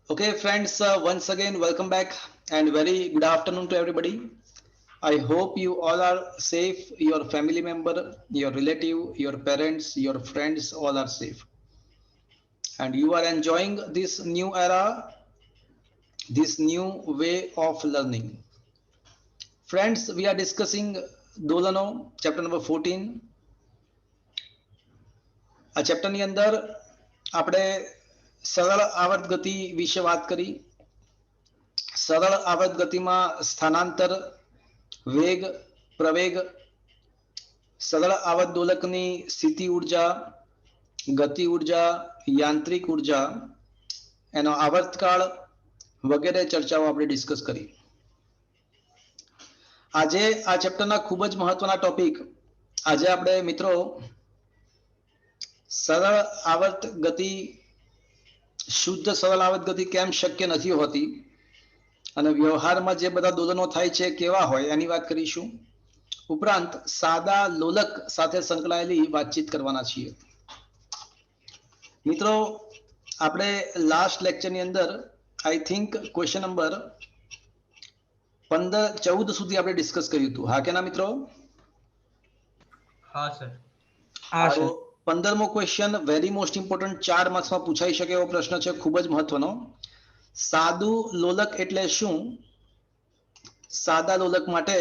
Okay, friends, once again, welcome back and very good afternoon to everybody. I hope you all are safe, your family member, your relative, your parents, your friends, all are safe. And you are enjoying this new era, this new way of learning. Friends, we are discussing Dolano, chapter number 14. આ ચેપ્ટરની અંદર આપણે સરળ આવર્ત ગતિ વિશે વાત કરી. સરળ આવર્ત ગતિમાં સ્થાનાંતર, વેગ, પ્રવેગ, સરળ આવર્ત દોલકની સ્થિતિ ઉર્જા, ગતિ ઉર્જા, યાંત્રિક ઉર્જા, એનો આવર્તકાળ વગેરે ચર્ચાઓ આપણે ડિસ્કસ કરી. આજે આ ચેપ્ટરના ખૂબ જ મહત્વના ટોપિક આજે આપણે મિત્રો સરળ આવર્ત ગતિ, શુદ્ધ સરળ આવર્ત ગતિ કેમ શક્ય નથી હોતી અને વ્યવહારમાં જે બધા દોલનો થાય છે કેવા હોય એની વાત કરીશું. ઉપરાંત સાદા લોલક સાથે સંકળાયેલી વાતચીત કરવાના છીએ. મિત્રો આપણે લાસ્ટ લેક્ચરની અંદર આઈ થિંક ક્વેશ્ચન નંબર 14 સુધી આપણે ડિસ્કસ કર્યું હતું. હા કે ના મિત્રો? હા સર. તો 15મો ક્વેશ્ચન વેરી મોસ્ટ ઇમ્પોર્ટન્ટ, 4 માર્ક્સમાં પૂછાઈ શકે એવો પ્રશ્ન છે, ખૂબ જ મહત્વનો. સાદું લોલક એટલે શું? સાદા લોલક માટે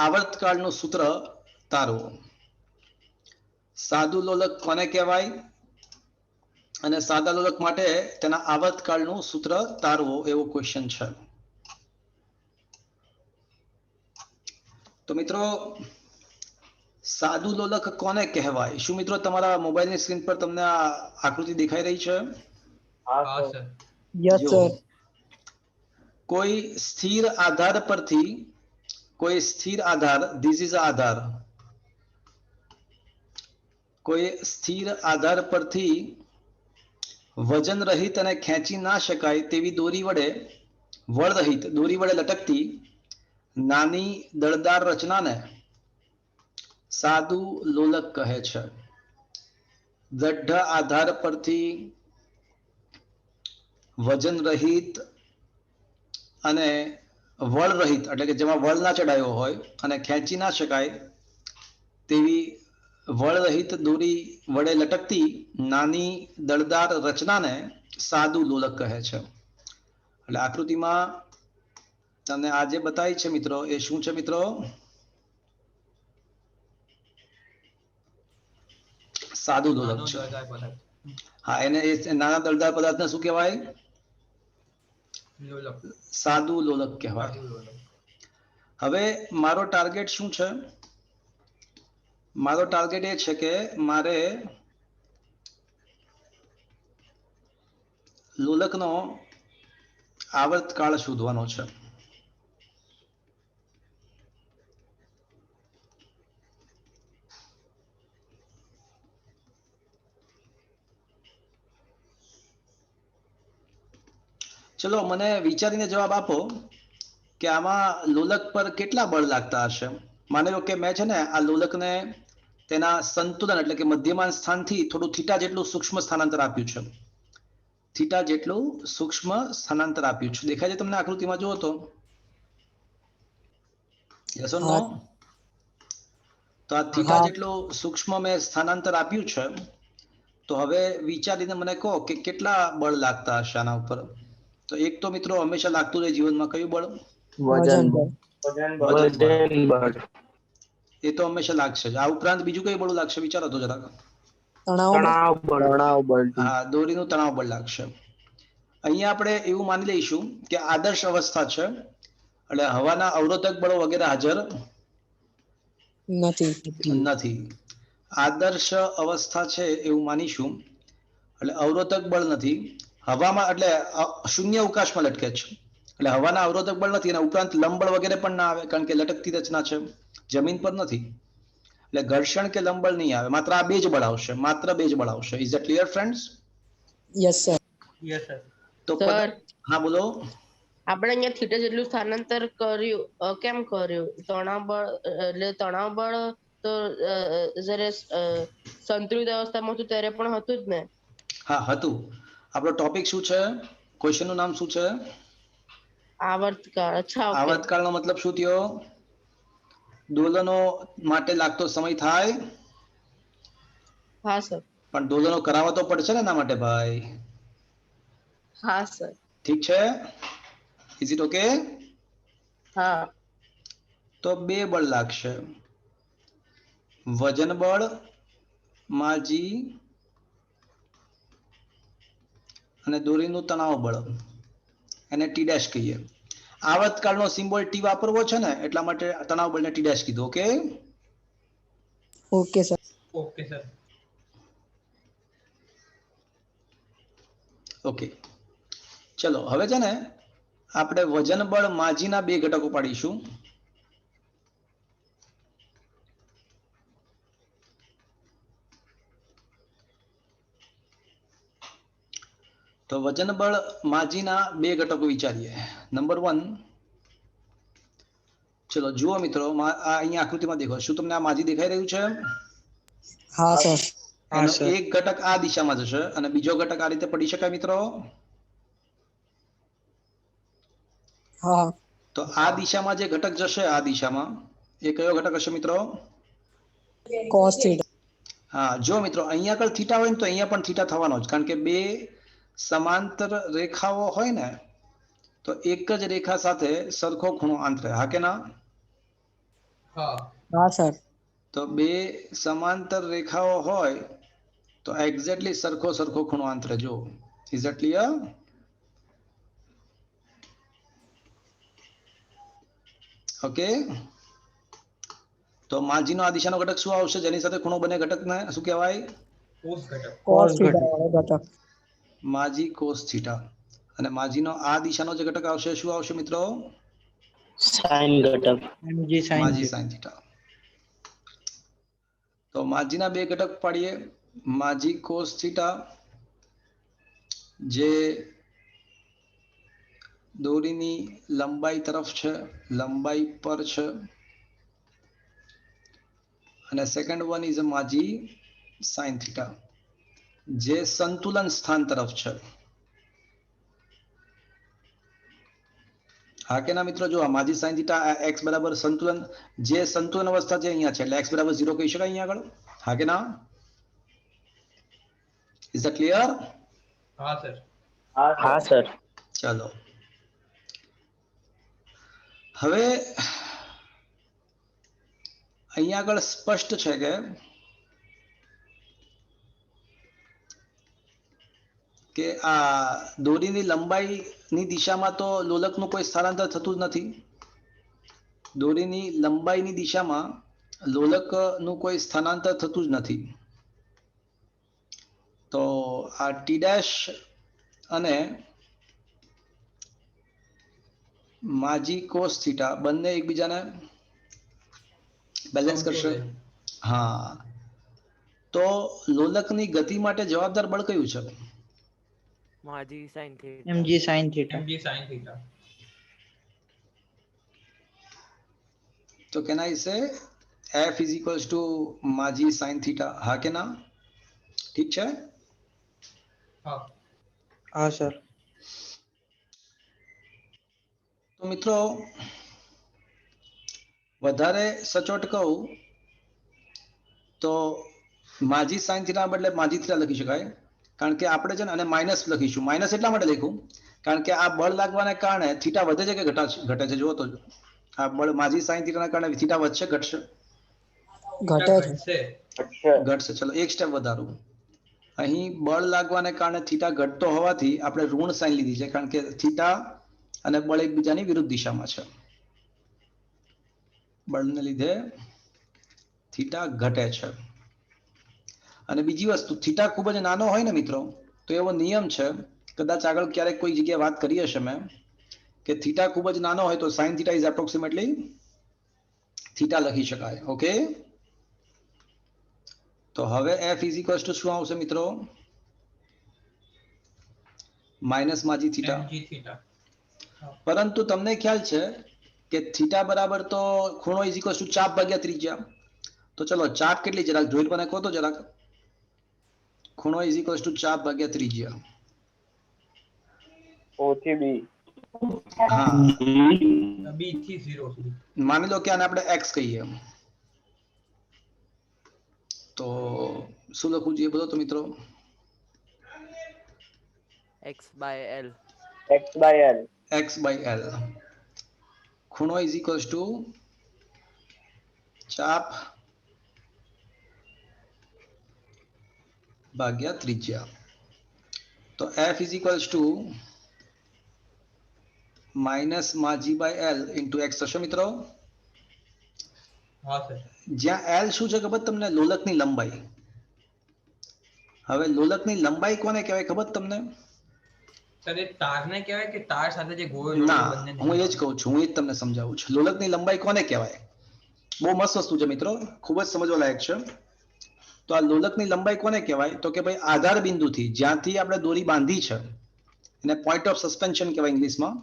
આવર્તકાળનું સૂત્ર તારવો. સાદું લોલક કોને કહેવાય અને સાદા લોલક માટે તેના આવર્તકાળનું સૂત્ર તારવો એવો ક્વેશ્ચન છે. તો મિત્રો સાદું લોલક કોને કહેવાય? શું મિત્રો તમારા મોબાઈલની સ્ક્રીન પર તમને આ આકૃતિ દેખાઈ રહી છે? હા સર. Yes sir. કોઈ સ્થિર આધાર પરથી, કોઈ સ્થિર આધાર, ધીસ ઇઝ આધાર, કોઈ સ્થિર આધાર પરથી વજન રહિત અને ખેંચી ના શકાય તેવી દોરી વડે, વળ રહિત દોરી વડે લટકતી નાની દળદાર રચનાને સાદું લોલક કહે છે. દઢ આધાર પરથી વજન રહિત અને વળ રહિત એટલે કે જેમાં વળ ના ચડાયો હોય અને ખેંચી ના શકાય તેવી વળ રહિત દોરી વડે લટકતી નાની દળદાર રચનાને સાદું લોલક કહે છે. એટલે આકૃતિમાં તમને આ જે બતાવી છે મિત્રો એ શું છે મિત્રો? સાદું લોલક છે. હા, એને નાના દળદાર પદાર્થને શું કહેવાય? સાદું લોલક કહેવાય. હવે મારો ટાર્ગેટ શું છે? મારો ટાર્ગેટ એ છે કે મારે લોલકનો આવર્તકાળ શોધવાનો છે. ચલો મને વિચારીને જવાબ આપો કે આમાં લોલક પર કેટલા બળ લાગતા હશે. માની લો કે મેં છે ને આ લોલકને તેના સંતુલન એટલે કે મધ્યમાન સ્થાનથી થોડું થીટા જેટલું સૂક્ષ્મ સ્થાનાંતર આપ્યું છે. થીટા જેટલું સૂક્ષ્મ સ્થાનાંતર આપ્યું છે. દેખાય છે તમને આકૃતિમાં? જુઓ તો. યસ ઓર નો? તો આ થીટા જેટલું સૂક્ષ્મ મેં સ્થાનાંતર આપ્યું છે. તો હવે વિચારીને મને કહો કે કેટલા બળ લાગતા હશે આના ઉપર. તો એક તો મિત્રો હંમેશા લાગતું રહે જીવનમાં, કયું બળ? વજન બળ. એ તો હંમેશા લાગશે જ. આ ઉપરાંત બીજું કયું બળ લાગશે વિચારો તો જરાક. તણાવ બળ. હા, દોરીનું તણાવ બળ લાગશે. અહીંયા આપણે એવું માની લઈશું કે આદર્શ અવસ્થા છે એટલે હવાના અવરોધક બળો વગેરે હાજર નથી. આદર્શ અવસ્થા છે એવું માનીશું એટલે અવરોધક બળ નથી. હવામાં એટલે શૂન્ય અવકાશમાં લટકે છે એટલે હવાના અવરોધક બળ નથી અને ઉપરાંત લંબ બળ વગેરે પણ ના આવે કારણ કે લટકતી રચના છે, જમીન પર નથી. એટલે ઘર્ષણ કે લંબ બળ નહીં આવે, માત્ર આ બે જ બળ આવશે. માત્ર બે જ બળ આવશે. Is it clear friends? Yes sir. Yes sir. તો હા બોલો. આપણે અહીંયા થીટા જેટલું સ્થાનાંતર કર્યું, કેમ કર્યું? તણાવ બળ એટલે તણાવ બળ તો જ્યારે સંતુલિત અવસ્થામાં હતું ત્યારે પણ હતું જ ને? હા હતું. આપણો ટોપિક શું છે? ક્વેશ્ચન નું નામ શું છે? આવર્તકાળ. અચ્છા, ઓકે. આવર્તકાળનો મતલબ શું થયો? દોલનો માટે લાગતો સમય થાય, હા સર. પણ દોલનો કરાવવા તો પડશે ને એના માટે ભાઈ. હા સર. ઠીક છે, ઇઝ ઇટ ઓકે? હા. તો બે બળ લાગશે, વજન બળ માજી અને દોરીનું તણાવ બળ, એને ટી ડેશ કહીએ. આવર્તકાળનો સિમ્બોલ ટી વાપરવો છે ને એટલા માટે તણાવ બળને ટી ડેશ કીધું. Okay okay sir. Okay sir. Okay, ચલો હવે છે ને આપણે વજન બળ માજીના બે ઘટકો પાડીશું. તો વજન બળ માજીના બે ઘટકો વિચારીએ. નંબર 1, ચલો જુઓ મિત્રો, આ અહીંયા આકૃતિમાં દેખો. શું તમને આ માજી દેખાઈ રહ્યું છે? હા સર. એનો એક ઘટક આ દિશામાં જશે અને બીજો ઘટક આ રીતે પડી શકાય મિત્રો. હા. તો આ દિશામાં જે ઘટક જશે, આ દિશામાં એ કયો ઘટક હશે મિત્રો? Cos theta. હા, જો મિત્રો અહીંયા આગળ થીટા હોય ને તો અહીંયા પણ થીટા થવાનો જ, કારણ કે બે સમાંતર રેખાઓ હોય ને તો એક જ રેખા સાથે સરખો ખૂણો આંતરે. હા કે ના? હા. હા સર. તો બે સમાંતર રેખાઓ હોય તો એક્ઝેક્ટલી સરખો ખૂણો આંતરે. જો, ઇઝ ઇટ ક્લિયર? ઓકે, તો માજીનો આ દિશાનો ઘટક શું આવશે? જેની સાથે ખૂણો બને ઘટકને શું કહેવાય? કોસ ઘટક. કોસ થીટા વાળો ઘટક. માજી કોસ થીટા. અને માજીનો આ દિશાનો જે ઘટક આવશે શું આવશે મિત્રો? સાઈન ઘટક. માજી સાઈન થીટા. તો માજીના બે ઘટક પાડીએ. માજી કોસ થીટા જે દોરીની લંબાઈ તરફ છે, લંબાઈ પર છે, અને સેકન્ડ વન ઇઝ માજી સાઈન થીટા જે સંતુલન સ્થાન તરફ છે. હા કે ના મિત્રો? જો આ માજી સાઈન થીટા x બરાબર સંતુલન, જે સંતુલન અવસ્થા છે અહીંયા છે, એટલે x બરાબર 0 કહી શકાય અહીંયા આગળ. હા કે ના? Is it clear? હા સર. હા સર. ચાલો હવે અહીંયા આગળ સ્પષ્ટ છે કે આ દોરીની લંબાઈની દિશામાં તો લોલકનું કોઈ સ્થળાંતર થતું જ નથી. દોરીની લંબાઈની દિશામાં લોલકનું કોઈ સ્થાનાંતર થતું જ નથી. તો આ ટી ડેશ અને માજી કોસ થીટા બંને એકબીજાને બેલેન્સ કરશે. હા, તો લોલકની ગતિ માટે જવાબદાર બળ કયું છે? M g sine theta. M g sine theta. mg sin theta. તો can I say F is equals to m g sine theta? હા કે ના? ઠીક છે. હા. હા સર. તો મિત્રો વધારે સચોટ કહું તો માજી સાઈન થીટા બદલે માજી થીટા લખી શકાય, કારણ કે આપણે છે ને અને માઇનસ લખીશું. માઇનસ એટલા માટે લખ્યું કારણ કે આ બળ લાગવાને કારણે થીટા વધે છે કે ઘટે છે? જુઓ તો આ બળ માજી સાઈન થીટાના કારણે થીટા વધશે ઘટશે? ઘટે છે. ઘટશે. ચલો એક સ્ટેપ વધારું. અહીં બળ લાગવાને કારણે થીટા ઘટતો હોવાથી આપણે ઋણ સાઈન લીધી છે, કારણ કે થીટા અને બળ એકબીજાની વિરુદ્ધ દિશામાં છે. બળને લીધે થીટા ઘટે છે. અને બીજી વસ્તુ, થીટા ખૂબ જ નાનો હોય ને મિત્રો તો એવો નિયમ છે, કદાચ આગળ ક્યારેક કોઈ જગ્યાએ વાત કરી હશે મેં, કે થીટા ખૂબ જ નાનો હોય તો sine theta is approximately theta લખી શકાય. ઓકે, તો હવે F ઇઝ ઇક્વલ્સ ટુ શું આવશે મિત્રો? માઇનસ માજી થીટા. mg theta. પરંતુ તમને ખ્યાલ છે કે થીટા બરાબર તો ખૂણો ઇઝ ઇક્વલ્સ ટુ ચાપ ભાગ્યા ત્રિજ્યા. તો ચલો ચાપ કેટલી જરાક જોઈ મને કહો તો જરાક. ખૂણો ઇઝ ઇક્વલ્સ ટુ ચાપ ભાગ્યા ત્રિજ્યા. O થી B. હા, B થી 0 સુધી. માની લો કે આને આપણે x કહીએ, તો શું લખવું જોઈએ બોલો તો મિત્રો? x/l. X by L. x/l. ખૂણો ઇઝ ઇક્વલ્સ ટુ ચાપ ભાગ્યા ત્રિજ્યા. તો f is equals to minus માં g/l ઇન્ટુ x થશે મિત્રો. હા સર. જ્યાં l શું છે ખબર તમને? લોલકની લંબાઈ. હવે લોલકની લંબાઈ કોને કહેવાય ખબર તમને? સર એ તારને કહેવાય કે તાર સાથે જે ગોળો ના, જોડ્યો બંને હું એ જ કહું છું, હું એ જ તમને સમજાવું છું. લોલકની લંબાઈ કોને કહેવાય? બહુ મસ્ત વસ્તુ છે મિત્રો, ખૂબ જ સમજવા લાયક છે. તો આ લોલકની લંબાઈ કોને કહેવાય? તો કે ભાઈ આધાર બિંદુથી જ્યાંથી આપણે દોરી બાંધી છે એને પોઈન્ટ ઓફ સસ્પેન્શન કહેવાય ઇંગ્લિશમાં.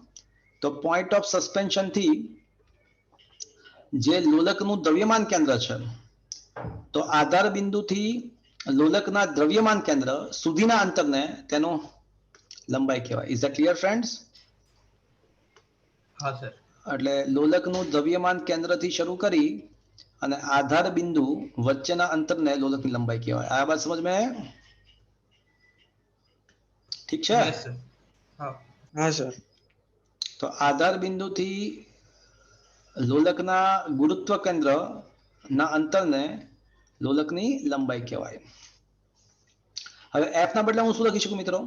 તો પોઈન્ટ ઓફ સસ્પેન્શન થી જે લોલકનું દ્રવ્યમાન કેન્દ્ર છે, તો આધાર બિંદુથી લોલકના દ્રવ્યમાન કેન્દ્ર સુધીના અંતરને તેનો લંબાઈ કહેવાય. Is that clear friends? હા સર. એટલે લોલકનું દ્રવ્યમાન કેન્દ્રથી શરૂ કરી અને આધાર બિંદુ વચ્ચેના અંતરને લોલકની લંબાઈ કહેવાય. આ વાત સમજ में? ઠીક છે? Yes sir. હા. હા સર. તો આધાર બિંદુથી લોલકના ગુરુત્વ કેન્દ્ર ના અંતરને લોલકની લંબાઈ કહેવાય. હવે f ના બદલે હું શું લખી શકું મિત્રો?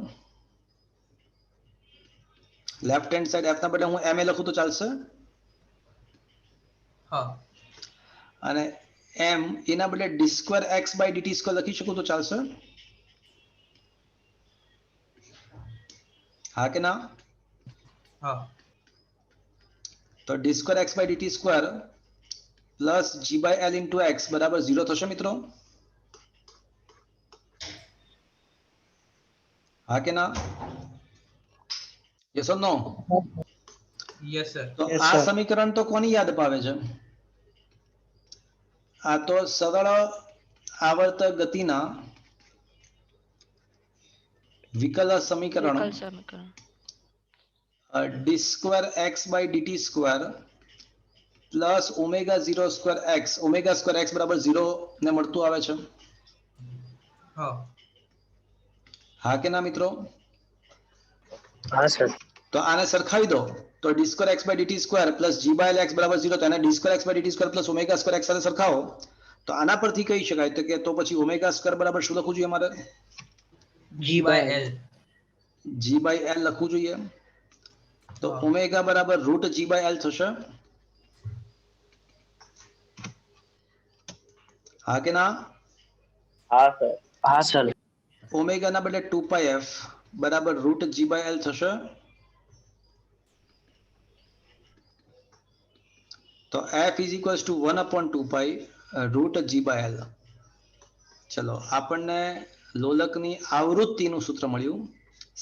લેફ્ટ હેન્ડ સાઈડ f ના બદલે હું ma લખું તો ચાલશે? હા. અને m એના બદલે d2x/dt² લખી શકું તો ચાલશે? હા કે ના? હા. તો d2x/dt² plus g/l into x બરાબર 0 થશે મિત્રો? હા કે ના? Yes or no? Yes sir. તો Yes, આ sir. સમીકરણ તો કોની યાદ અપાવે છે? આ તો સરળ આવર્ત ગતિના વિકલ સમીકરણ d2x/dt² પ્લસ ω02x ω2x બરાબર 0 ને મળતું આવે છે. હા. હા કે ના મિત્રો? હા સર. તો આને સરખાવી દો તો d2x/dt² પ્લસ g/x બરાબર 0. તો એને d2x/dt² પ્લસ ω2x સાથે સરખાવો તો આના પરથી કહી શકાય તો કે તો પછી ω² બરાબર શું લખવું જોઈએ મારે? g/l. g/l લખવું જોઈએ. તો હા. ઓમેગા બરાબર √g/l થશે. હા કે ના? હા સર. હા સર. ઓમેગા ના બદલે 2πf બરાબર √g/l થશે. તો f is equals to 1/2π √g/l. ચલો આપણને લોલકની આવૃત્તિનું સૂત્ર મળ્યું,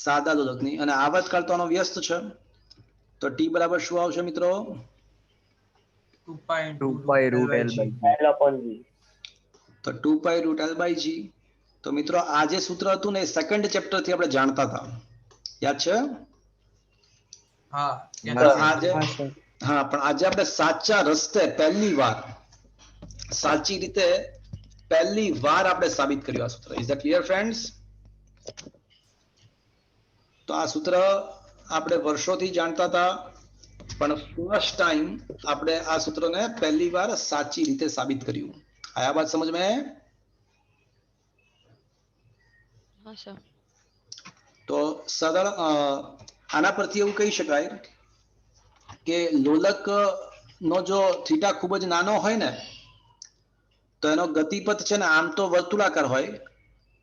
સાદા લોલકની, અને આવર્તકાળ તો આનો વ્યસ્ત છે. તો t બરાબર શું આવશે મિત્રો? 2π into 2π √L/g. L upon G. તો 2π √L/g. તો મિત્રો આ જે સૂત્ર હતું ને એ સેકન્ડ ચેપ્ટર થી આપણે જાણતા હતા, યાદ છે? હા. પણ યસ આજે હા સર. હા, પણ આજે આપણે સાચા રસ્તે પહેલી વાર સાચી રીતે પહેલી વાર આપણે સાબિત કર્યું આ સૂત્ર. Is that clear friends? તો આ સૂત્ર આપણે વર્ષોથી જાણતા હતા, પણ ફર્સ્ટ ટાઈમ આપણે આ સૂત્રને પહેલી વાર સાચી રીતે સાબિત કર્યું. આયા બાત સમજ में? તો સરળ આના પરથી એવું કહી શકાય કે લોલક નો જો થીટા ખૂબ જ નાનો હોય ને તો એનો ગતિપથ છે ને આમ તો વર્તુળાકાર હોય,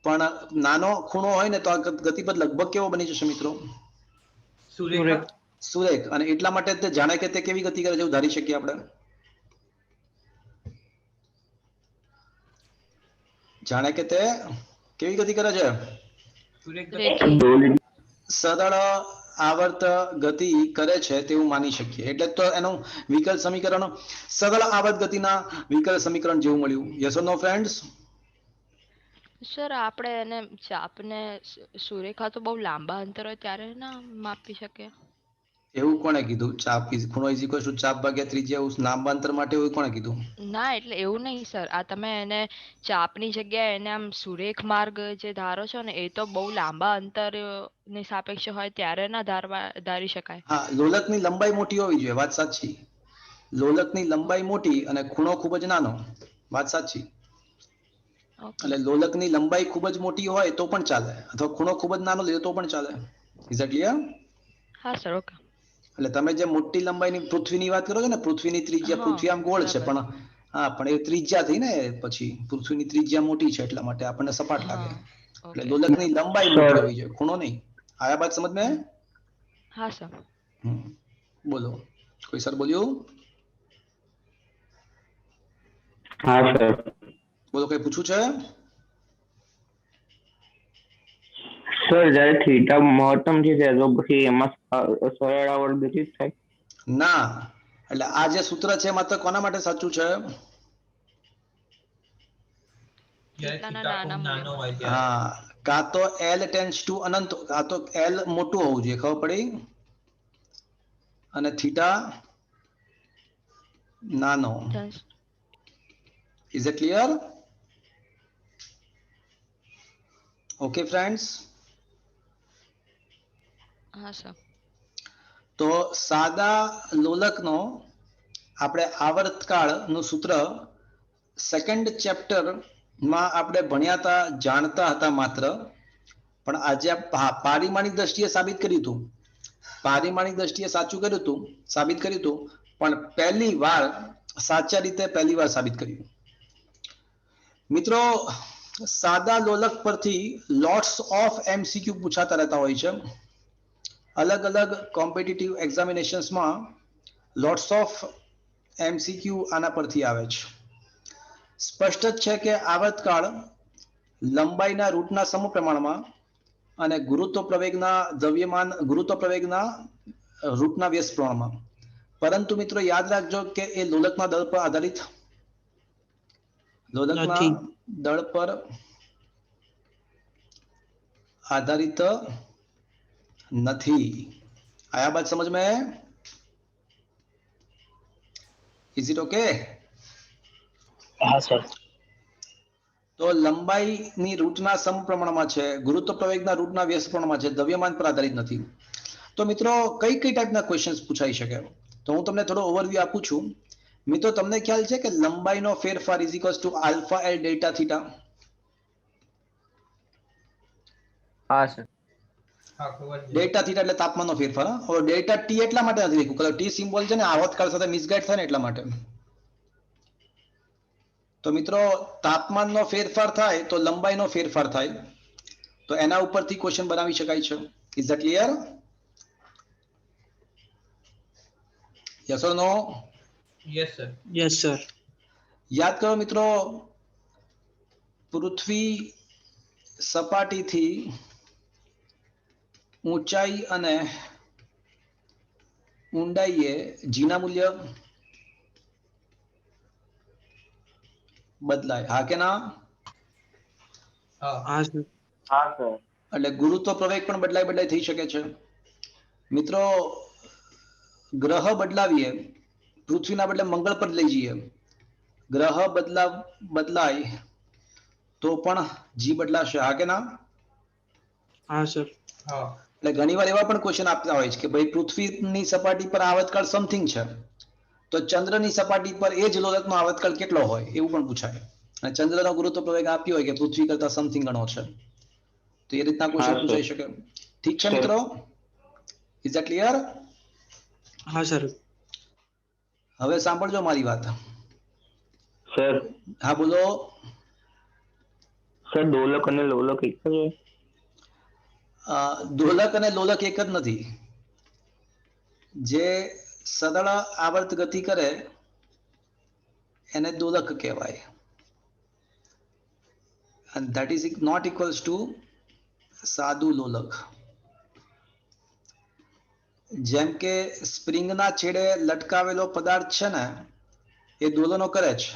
પણ નાનો ખૂણો હોય ને તો આ ગતિપથ લગભગ કેવો બની જશે મિત્રો? સુરેખા. સુરેખ. અને એટલા માટે તે જાણે કે તે કેવી ગતિ કરે છે એવું ધારી શકીએ આપણે? જાણે કે તે કેવી ગતિ કરે છે? સુરેખા. સરળ આવર્ત ગતિ કરે છે તેવું માની શકીએ. એટલે તો એનું વિકલ સમીકરણ સરળ આવર્ત ગતિના વિકલ સમીકરણ જેવું મળ્યું. Yes or no friends? Sir આપણે એને ચાપને સુરેખા તો બહુ લાંબા અંતર હોય ત્યારે ના માપી શકે. એવું કોણે કીધું? ખૂણો ઇઝ ઇક્વલ ટુ ચાપ ભાગ્યા ત્રિજ્યા એવું લાંબા અંતર માટે એવું કોણે કીધું? ના એટલે એવું નહીં સર, આ તમે એને ચાપની જગ્યાએ એને આમ સુરેખ માર્ગ જે ધારો છો ને એ તો બહુ લાંબા અંતર ની સાપેક્ષે હોય ત્યારે ના ધારી શકાય. હા, લોલકની લંબાઈ મોટી હોવી જોઈએ, વાત સાચી. લોલકની લંબાઈ મોટી અને ખૂણો ખૂબ જ નાનો, વાત સાચી. ઓકે. એટલે લોલકની લંબાઈ ખૂબ જ મોટી હોય તો પણ ચાલે, અથવા ખૂણો ખૂબ જ નાનો લે તો પણ ચાલે. Is that clear? હા સર, ઓકે. એટલે તમે જે મોટી લંબાઈની પૃથ્વીની વાત કરો છો ને, પૃથ્વીની ત્રિજ્યા, હા પૃથ્વી આમ ગોળ છે, બરાબર. પણ હા, પણ એ ત્રિજ્યા થઈ ને, પછી પૃથ્વીની ત્રિજ્યા મોટી છે એટલા માટે આપણને સપાટ લાગે. હા એટલે ઓકે લોલકની બરાબર. લંબાઈ સર મોટી હોવી જોઈએ, ખૂણો નહીં. આયા બાત સમજ में? હા સર. બોલો, કોઈ સર બોલ્યું? હા સર. બોલો, કઈ પૂછવું છે? સર જ્યારે થીટા મહત્તમ છે ત્યારે તો પછી એમાં સરળ આવર્ત ગતિ જ થાય. ના, એટલે આ જે સૂત્ર છે માત્ર કોના માટે સાચું છે? જ્યારે થીટાના થીટા ખૂબ નાના મૂલ્ય નાનો હોય માટે. ત્યારે. હા, કાં તો L ટેન્ડ્સ ટુ અનંત, કાં તો L મોટું હોવું જોઈએ, ખબર પડી? અને થીટા નાનો. Is it clear? Okay friends. હા સર. તો સાદા લોલકનો આપણે આવર્તકાળનું સૂત્ર સેકન્ડ ચેપ્ટરમાં આપણે ભણ્યા હતા, જાણતા હતા માત્ર, પણ આજે પારિમાણિક દ્રષ્ટિએ સાબિત કર્યું હતું. પારિમાણિક દ્રષ્ટિએ સાચું કર્યું હતું, સાબિત કર્યું હતું, પણ પહેલી વાર સાચા રીતે પહેલી વાર સાબિત કર્યું. મિત્રો, સાદા લોલક પરથી લોટ્સ ઓફ MCQ પૂછાતા રહેતા હોય છે. અલગ અલગ કોમ્પિટિટિવ એક્ઝામિનેશન્સમાં લોટ્સ ઓફ MCQ આના પરથી આવે છે. સ્પષ્ટ જ છે કે આવર્તકાળ લંબાઈના રૂટના સમપ્રમાણમાં અને ગુરુત્વ પ્રવેગના દ્રવ્યમાન ગુરુત્વ પ્રવેગના રૂટના વ્યસ્ત પ્રમાણમાં. પરંતુ મિત્રો યાદ રાખજો કે એ લોલકના દળ પર આધારિત લોલકના નથી. દળ પર આધારિત નથી. आया बात समझ में? Is it okay? હા સર. તો લંબાઈની રૂટના સમપ્રમાણમાં છે, ગુરુત્વ પ્રવેગના રૂટના વ્યસ્ત પ્રમાણમાં છે, દ્રવ્યમાન પર આધારિત નથી. તો મિત્રો કઈ કઈ ટાઈપના ક્વેશ્ચન્સ પૂછાઈ શકે? તો હું તમને થોડો ઓવરવ્યુ આપું છું. મિત્રો તમને ખ્યાલ છે કે લંબાઈનો ફેરફાર is equals to alpha L delta theta? હા સર. હા ખબર છે. ડેલ્ટા થીટા એટલે તાપમાનનો ફેરફાર. હવે ડેલ્ટા ટી એટલા માટે નથી લખ્યું કારણ ટી સિમ્બોલ છે ને આવર્તકાળ સાથે મિસગાઈડ થાય ને એટલા માટે. તો મિત્રો તાપમાનનો ફેરફાર થાય તો લંબાઈનો ફેરફાર થાય, તો એના ઉપરથી ક્વેશ્ચન બનાવી શકાય છે. Is that clear? Yes or no? Yes sir. Yes sir. યાદ કરો મિત્રો, પૃથ્વી સપાટીથી ઊંચાઈ અને ઊંડાઈએ જીના મૂલ્ય બદલાય, હા કે ના? હા. હા સર. હા સર. એટલે ગુરુત્વ પ્રવેગ પણ બદલાય થઈ શકે છે. મિત્રો ગ્રહ બદલાવીએ, પૃથ્વીના બદલે મંગળ પર લઈ જઈએ, ગ્રહ બદલાય તો પણ જી બદલાશે, હા કે ના? હા સર. હા. એટલે ઘણીવાર એવા પણ ક્વેશ્ચન આપતા હોય છે કે ભાઈ પૃથ્વીની સપાટી પર આવર્તકાળ સમથિંગ છે, તો ચંદ્રની સપાટી પર એ જ લોલકનો આવર્તકાળ કેટલો હોય એવું પણ પૂછાય. અને ચંદ્રનો ગુરુત્વ પ્રવેગ આપ્યો હોય કે પૃથ્વી કરતા સમથિંગ ગણો છે, તો એ રીતના હા ક્વેશ્ચન સર. પૂછાઈ શકે. ઠીક છે સર. મિત્રો? Is that clear? હા સર. હવે સાંભળજો મારી વાત. સર. હા બોલો. સર દોલક અને લોલક એક જ હોય? દોલક અને લોલક એક જ નથી. જે સદળ આવર્ત ગતિ કરે એને દોલક કહેવાય, and that is not equals to સાદું લોલક. જેમ કે સ્પ્રિંગના છેડે લટકાવેલો પદાર્થ છે ને એ દોલનો કરે છે,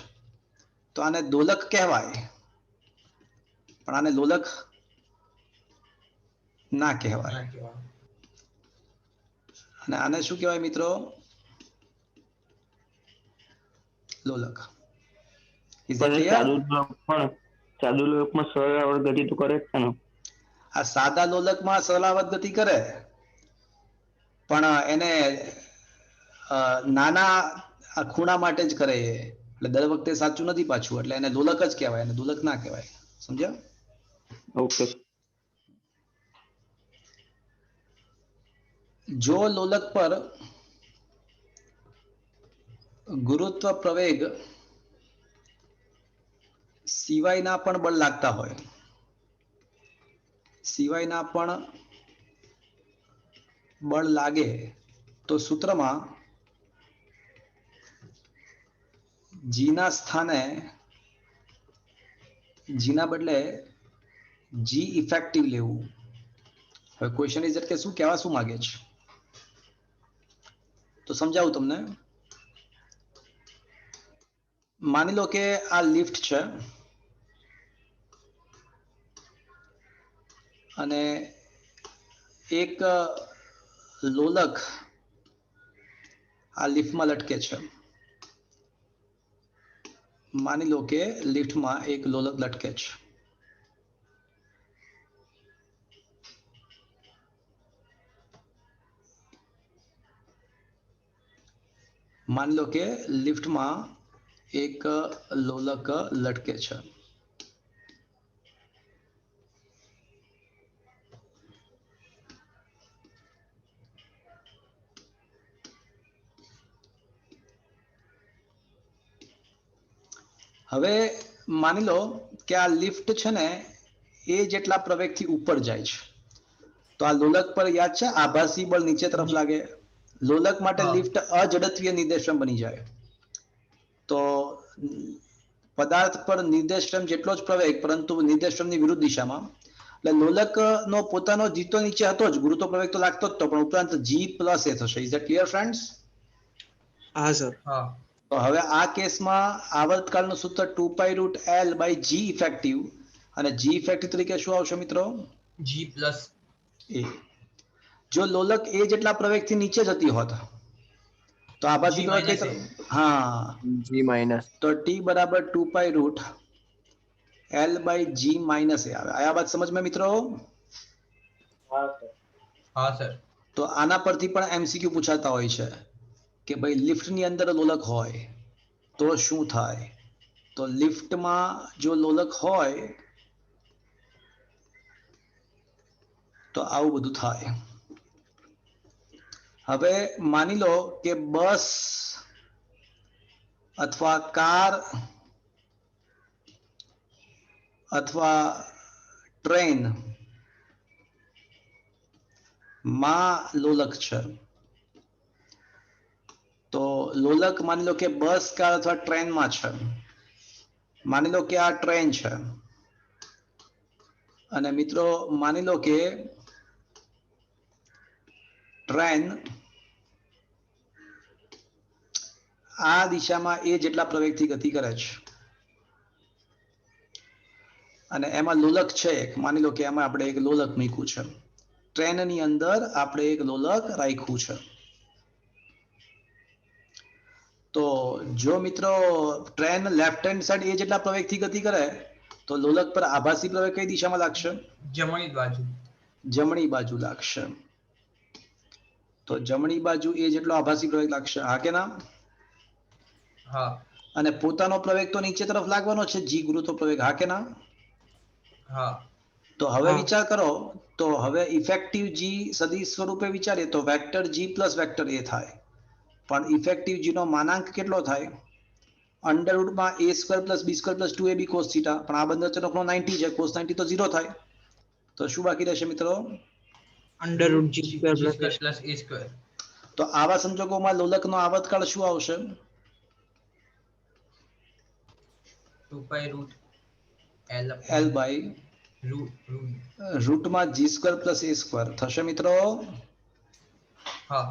તો આને દોલક કહેવાય. પણ આને લોલક ના કહેવાય. ના કહેવાય. અને આને શું કહેવાય મિત્રો? લોલક. Is that પણ clear? સાદુ લોલકમાં સરળ ગતિ તો કરે જ છે ને. આ સાદા લોલકમાં સરળાવત ગતિ કરે, પણ એને નાના ખૂણા માટે જ કરે એ. એટલે દર વખતે સાચું નથી પાછું, એટલે એને લોલક જ કહેવાય, એને લોલક ના કહેવાય. સમજ્યા? ઓકે. જો લોલક પર ગુરુત્વ પ્રવેગ સિવાયના પણ બળ લાગતા હોય, સિવાયના પણ બળ લાગે તો સૂત્રમાં જીના સ્થાને જીના બદલે જી ઇફેક્ટિવ લેવું. હવે ક્વેશ્ચન ઇઝ કે શું કહેવા શું માંગે છે, તો સમજાવું તમને. માની લો કે આ લિફ્ટ છે અને એક લોલક આ લિફ્ટમાં લટકે છે. માની લો કે લિફ્ટમાં એક લોલક લટકે છે. માની લો કે લિફ્ટમાં એક લોલક લટકે છે. હવે માની લો કે આ લિફ્ટ છે ને એ જેટલા પ્રવેગથી ઉપર જાય છે, તો આ લોલક પર યાદ છે આભાસી બળ નીચે તરફ લાગે. લોલક માટે લિફ્ટ અજડત્વીય નિર્દેશમ બની જાય. તો પદાર્થ પર નિર્દેશમ જેટલો જ પ્રવેગ, પરંતુ નિર્દેશમની વિરુદ્ધ દિશામાં. એટલે લોલકનો પોતાનો જી તો નીચે હતો જ, ગુરુત્વ પ્રવેગ તો લાગતો જ તો, પણ ઉપરાંત જી પ્લસ એ થશે. Is that clear friends? હા સર. હા. તો હવે આ કેસમાં આવર્તકાળનું સૂત્ર 2π√L/g ઇફેક્ટિવ, અને જી ઇફેક્ટિવ તરીકે શું આવશે મિત્રો? જી પ્લસ એ. જો લોલક એ જેટલા પ્રવેગથી નીચે જતી હોત તો આભાસી પ્રવેગ કઈ તરફ? હા, જી માઇનસ. તો t બરાબર 2π√L/g માઇનસ એ આવે. આ વાત સમજમાં મિત્રો? હા સર. તો આના પરથી પણ MCQ પૂછાતા હોય છે કે ભાઈ લિફ્ટની અંદર લોલક હોય તો શું થાય? તો લિફ્ટમાં જો લોલક હોય તો આવું બધું થાય. હવે માની લો કે બસ અથવા કાર અથવા ટ્રેન માં લોલક છે. તો લોલક માની લો કે બસ, કાર અથવા ટ્રેનમાં છે. માની લો કે આ ટ્રેન છે અને મિત્રો માની લો કે ટ્રેન આ દિશામાં એ જેટલા પ્રવેગથી ગતિ કરે છે અને એમાં લોલક છે એક. માની લો કે એમાં આપણે એક લોલક મૂક્યું છે. ટ્રેનની અંદર આપણે એક લોલક રાખ્યું છે. તો જો મિત્રો ટ્રેન લેફ્ટ હેન્ડ સાઈડ એ જેટલા પ્રવેગથી ગતિ કરે તો લોલક પર આભાસી પ્રવેગ કઈ દિશામાં લાગશે? જમણી બાજુ. જમણી બાજુ લાગશે. તો જમણી બાજુ એ જેટલો આભાસી પ્રવેગ લાગશે. હા કે ના? હા. અને પોતાનો પ્રવેગ તો નીચે તરફ લાગવાનો છે, જી ગુરુત્વ પ્રવેગ. હા કે ના? હા. તો હવે હા. વિચાર કરો, તો હવે ઇફેક્ટિવ જી સદિશ સ્વરૂપે વિચારીએ તો vector G plus vector A થાય. પણ ઇફેક્ટિવ જી નો માનાંક કેટલો થાય? અંડર રૂટમાં a square plus b square plus 2ab cos theta. પણ આ બંને વચ્ચેનો ખૂણો 90 છે, cos 90 તો 0 થાય. તો શું બાકી રહેશે મિત્રો? √g square G plus square plus A square. તો આવા સંજોગોમાં લોલકનો આવર્તકાળ શું આવશે? 2π√L by root. રૂટમાં G square plus A square થશે મિત્રો. હા.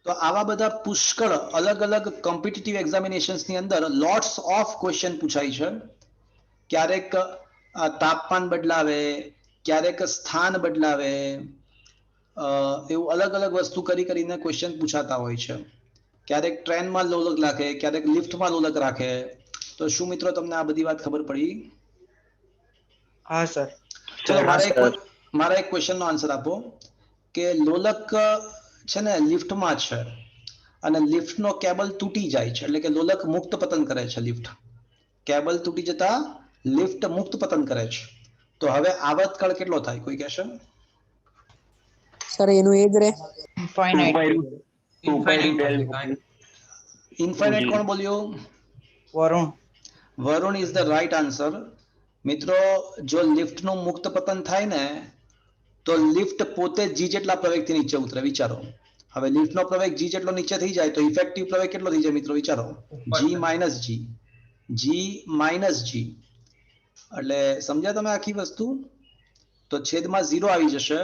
તો આવા બધા પુષ્કળ અલગ અલગ કોમ્પિટિટિવ એક્ઝામિનેશન્સની અંદર લોટ્સ ઓફ ક્વેશ્ચન પૂછાય છે. ક્યારેક આ તાપમાન બદલાવે, ક્યારેક સ્થાન બદલાવે, એવું અલગ અલગ વસ્તુ કરીને ક્વેશ્ચન પૂછાતા હોય છે. ક્યારેક ટ્રેનમાં લોલક રાખે, ક્યારેક લિફ્ટમાં લોલક રાખે. તો શું મિત્રો તમને આ બધી વાત ખબર પડી? હા સર. ચલો મારા એક ક્વેશ્ચનનો આન્સર આપો કે લોલક છે ને લિફ્ટમાં છે અને લિફ્ટનો કેબલ તૂટી જાય છે, એટલે કે લોલક મુક્ત પતન કરે છે. લિફ્ટ કેબલ તૂટી જતા લિફ્ટ મુક્ત પતન કરે છે. તો હવે આવર્તકાળ કેટલો થાય, કોઈ કહેશે? સર એનું એજ રે ઇન્ફાઇનાઇટ કોણ બોલ્યું? Varun is the right answer. મિત્રો જો લિફ્ટનું મુક્ત પતન થાય ને તો લિફ્ટ પોતે જી જેટલા પ્રવેગથી નીચે ઉતરે. વિચારો, હવે લિફ્ટનો પ્રવેગ જી જેટલો નીચે થઈ જાય તો ઇફેક્ટિવ પ્રવેગ કેટલો થઈ જાય મિત્રો? વિચારો, જી માઇનસ જી, જી માઇનસ જી. એટલે સમજ્યા તમે આખી વસ્તુ? તો છેદમાં 0 આવી જશે.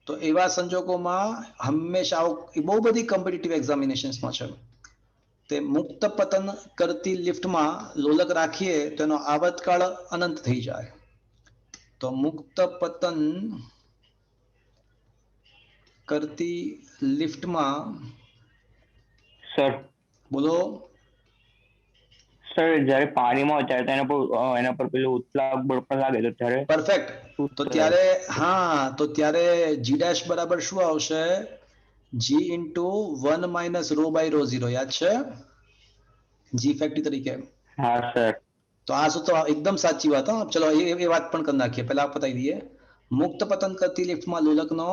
તો એવા સંજોગોમાં હંમેશા બહુ બધી કોમ્પિટિટિવ એક્ઝામિનેશન્સમાં છે, તે મુક્ત પતન કરતી લિફ્ટમાં લોલક રાખીએ તો એનો આવર્તકાળ અનંત થઈ જાય. તો મુક્ત પતન કરતી લિફ્ટમાં સર બોલો. સર જ્યારે પાણીમાં હોય ત્યારે એના પર પેલું ઉત્પ્લાવક બળ પણ લાગે તો ત્યારે પરફેક્ટ. તો ત્યારે હા, તો ત્યારે જી ડેશ બરાબર શું આવશે? G into 1 minus rho by rho 0. યાદ છે? જી ફેક્ટરી તરીકે. હા સર. તો આ સૂત્ર એકદમ સાચી વાત. હા, ચલો એ વાત પણ કરી નાખીએ. પહેલા પતાવી દઈએ. મુક્ત પતન કરતી લિફ્ટમાં લોલકનો